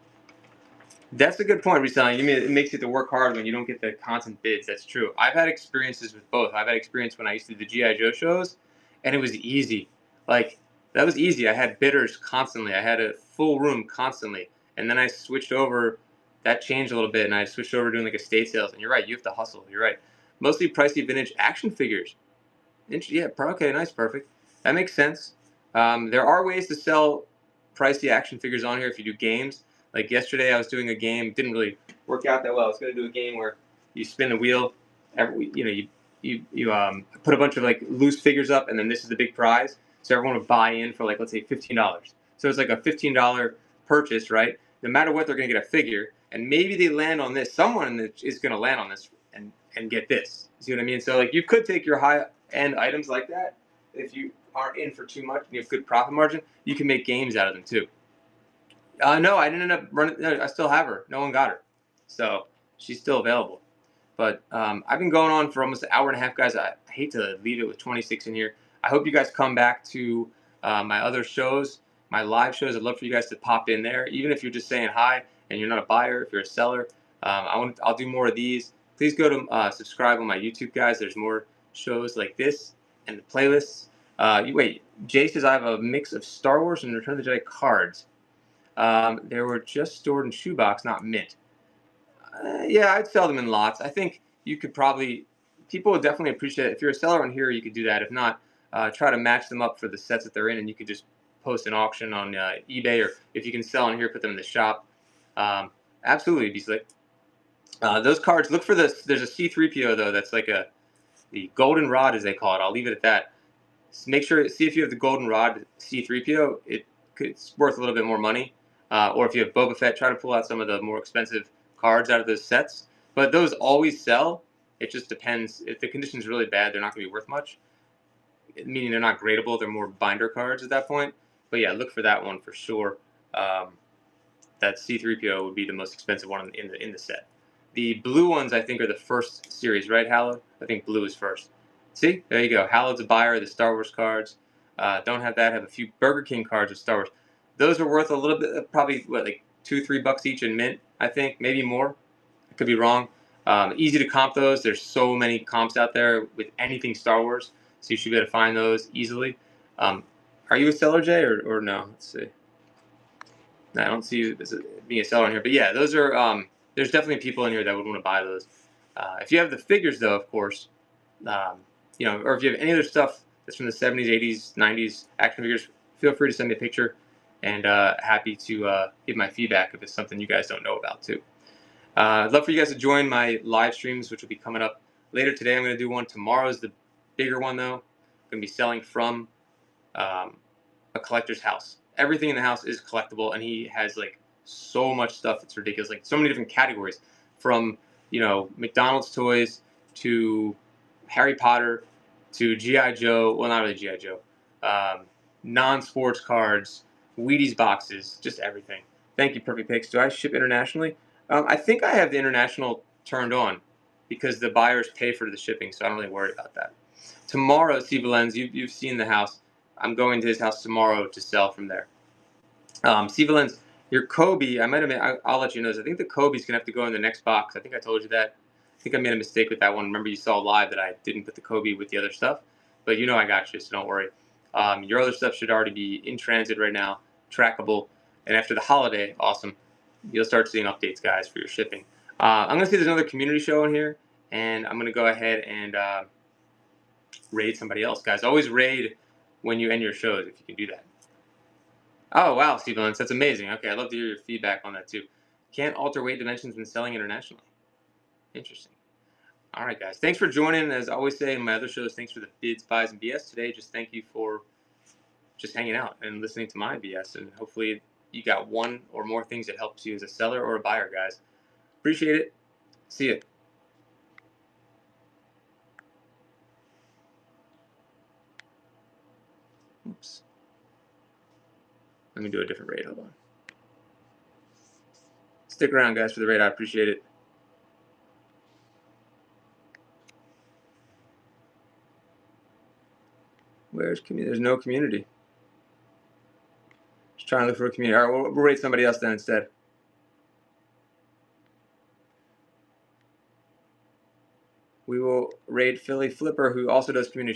That's a good point, reselling. You mean it makes you have to work hard when you don't get the constant bids. That's true. I've had experiences with both. I've had experience when I used to do the G.I. Joe shows, and it was easy. Like, that was easy. I had bidders constantly. I had a full room constantly. And then I switched over. That changed a little bit, and I switched over doing like estate sales. And you're right. You have to hustle. You're right. Mostly pricey vintage action figures. Yeah, okay, nice, perfect. That makes sense. There are ways to sell pricey action figures on here if you do games. Like yesterday, I was doing a game. Didn't really work out that well. I was going to do a game where you spin the wheel. You put a bunch of like loose figures up, and then this is the big prize. So everyone would buy in for like, let's say $15. So it's like a $15 purchase, right? No matter what, they're going to get a figure, and maybe they land on this. Someone is going to land on this and get this. See what I mean? So like you could take your high-end items like that. If you aren't in for too much and you have good profit margin, you can make games out of them too. No, I didn't end up running. No, I still have her. No one got her, so she's still available. But I've been going on for almost an hour and a half, guys. I hate to leave it with 26 in here. I hope you guys come back to my other shows, my live shows. I'd love for you guys to pop in there, even if you're just saying hi and you're not a buyer. If you're a seller, I'll do more of these. Please go to subscribe on my YouTube, guys. There's more shows like this and the playlists. Wait, Jay says I have a mix of Star Wars and Return of the Jedi cards. They were just stored in shoebox, not mint. Yeah, I'd sell them in lots. I think you could people would definitely appreciate it. If you're a seller on here, you could do that. If not, try to match them up for the sets that they're in, and you could just post an auction on eBay, or if you can sell on here, put them in the shop. Absolutely, be slick. Those cards, look for this. There's a C-3PO, though, that's like the golden rod, as they call it. I'll leave it at that. See if you have the golden rod C-3PO. It's worth a little bit more money. Or if you have Boba Fett, try to pull out some of the more expensive cards out of those sets. But those always sell. It just depends. If the condition's really bad, they're not going to be worth much. Meaning they're not gradable. They're more binder cards at that point. But yeah, look for that one for sure. That C-3PO would be the most expensive one in the set. The blue ones, I think, are the first series, right, Hallowed? I think blue is first. See? There you go. Hallowed's a buyer of the Star Wars cards. Don't have that. Have a few Burger King cards of Star Wars. Those are worth a little bit, probably, like $2-3 each in mint, I think. Maybe more. I could be wrong. Easy to comp those. There's so many comps out there with anything Star Wars, so you should be able to find those easily. Are you a seller, Jay, or no? Let's see. No, I don't see you as being a seller in here. But yeah, those are there's definitely people in here that would want to buy those. If you have the figures, though, of course, or if you have any other stuff that's from the 70s, 80s, 90s action figures, feel free to send me a picture, and happy to give my feedback if it's something you guys don't know about, too. I'd love for you guys to join my live streams, which will be coming up later today. I'm going to do one. Tomorrow's the bigger one, though. I'm going to be selling from a collector's house. Everything in the house is collectible, and he has like so much stuff. It's ridiculous. Like so many different categories, from McDonald's toys to Harry Potter to G.I. Joe. Well, not really G.I. Joe. Non-sports cards, Wheaties boxes, just everything. Thank you, Perfect Picks. Do I ship internationally? I think I have the international turned on because the buyers pay for the shipping, so I don't really worry about that. Tomorrow, Steve Valens, you've seen the house. I'm going to his house tomorrow to sell from there. Steve Valens, Your Kobe, I might have. I'll let you know this. I think the Kobe's gonna have to go in the next box. I think I told you that. I think I made a mistake with that one. Remember, you saw live that I didn't put the Kobe with the other stuff, but you know I got you, so don't worry. Your other stuff should already be in transit right now, trackable, and after the holiday, awesome. You'll start seeing updates, guys, for your shipping. I'm gonna see there's another community show in here, and I'm gonna go ahead and raid somebody else, guys. Always raid when you end your shows if you can do that. Oh, wow, Steve Owens, that's amazing. Okay, I'd love to hear your feedback on that too. Can't alter weight dimensions when selling internationally. Interesting. All right, guys. Thanks for joining. As I always say in my other shows, thanks for the bids, buys, and BS today. Just thank you for just hanging out and listening to my BS. And hopefully you got one or more things that helps you as a seller or a buyer, guys. Appreciate it. See ya. Oops. Let me do a different raid. Hold on. Stick around, guys, for the raid. I appreciate it. Where's community? There's no community. Just trying to look for a community. All right, we'll rate somebody else then instead. We will raid Philly Flipper, who also does community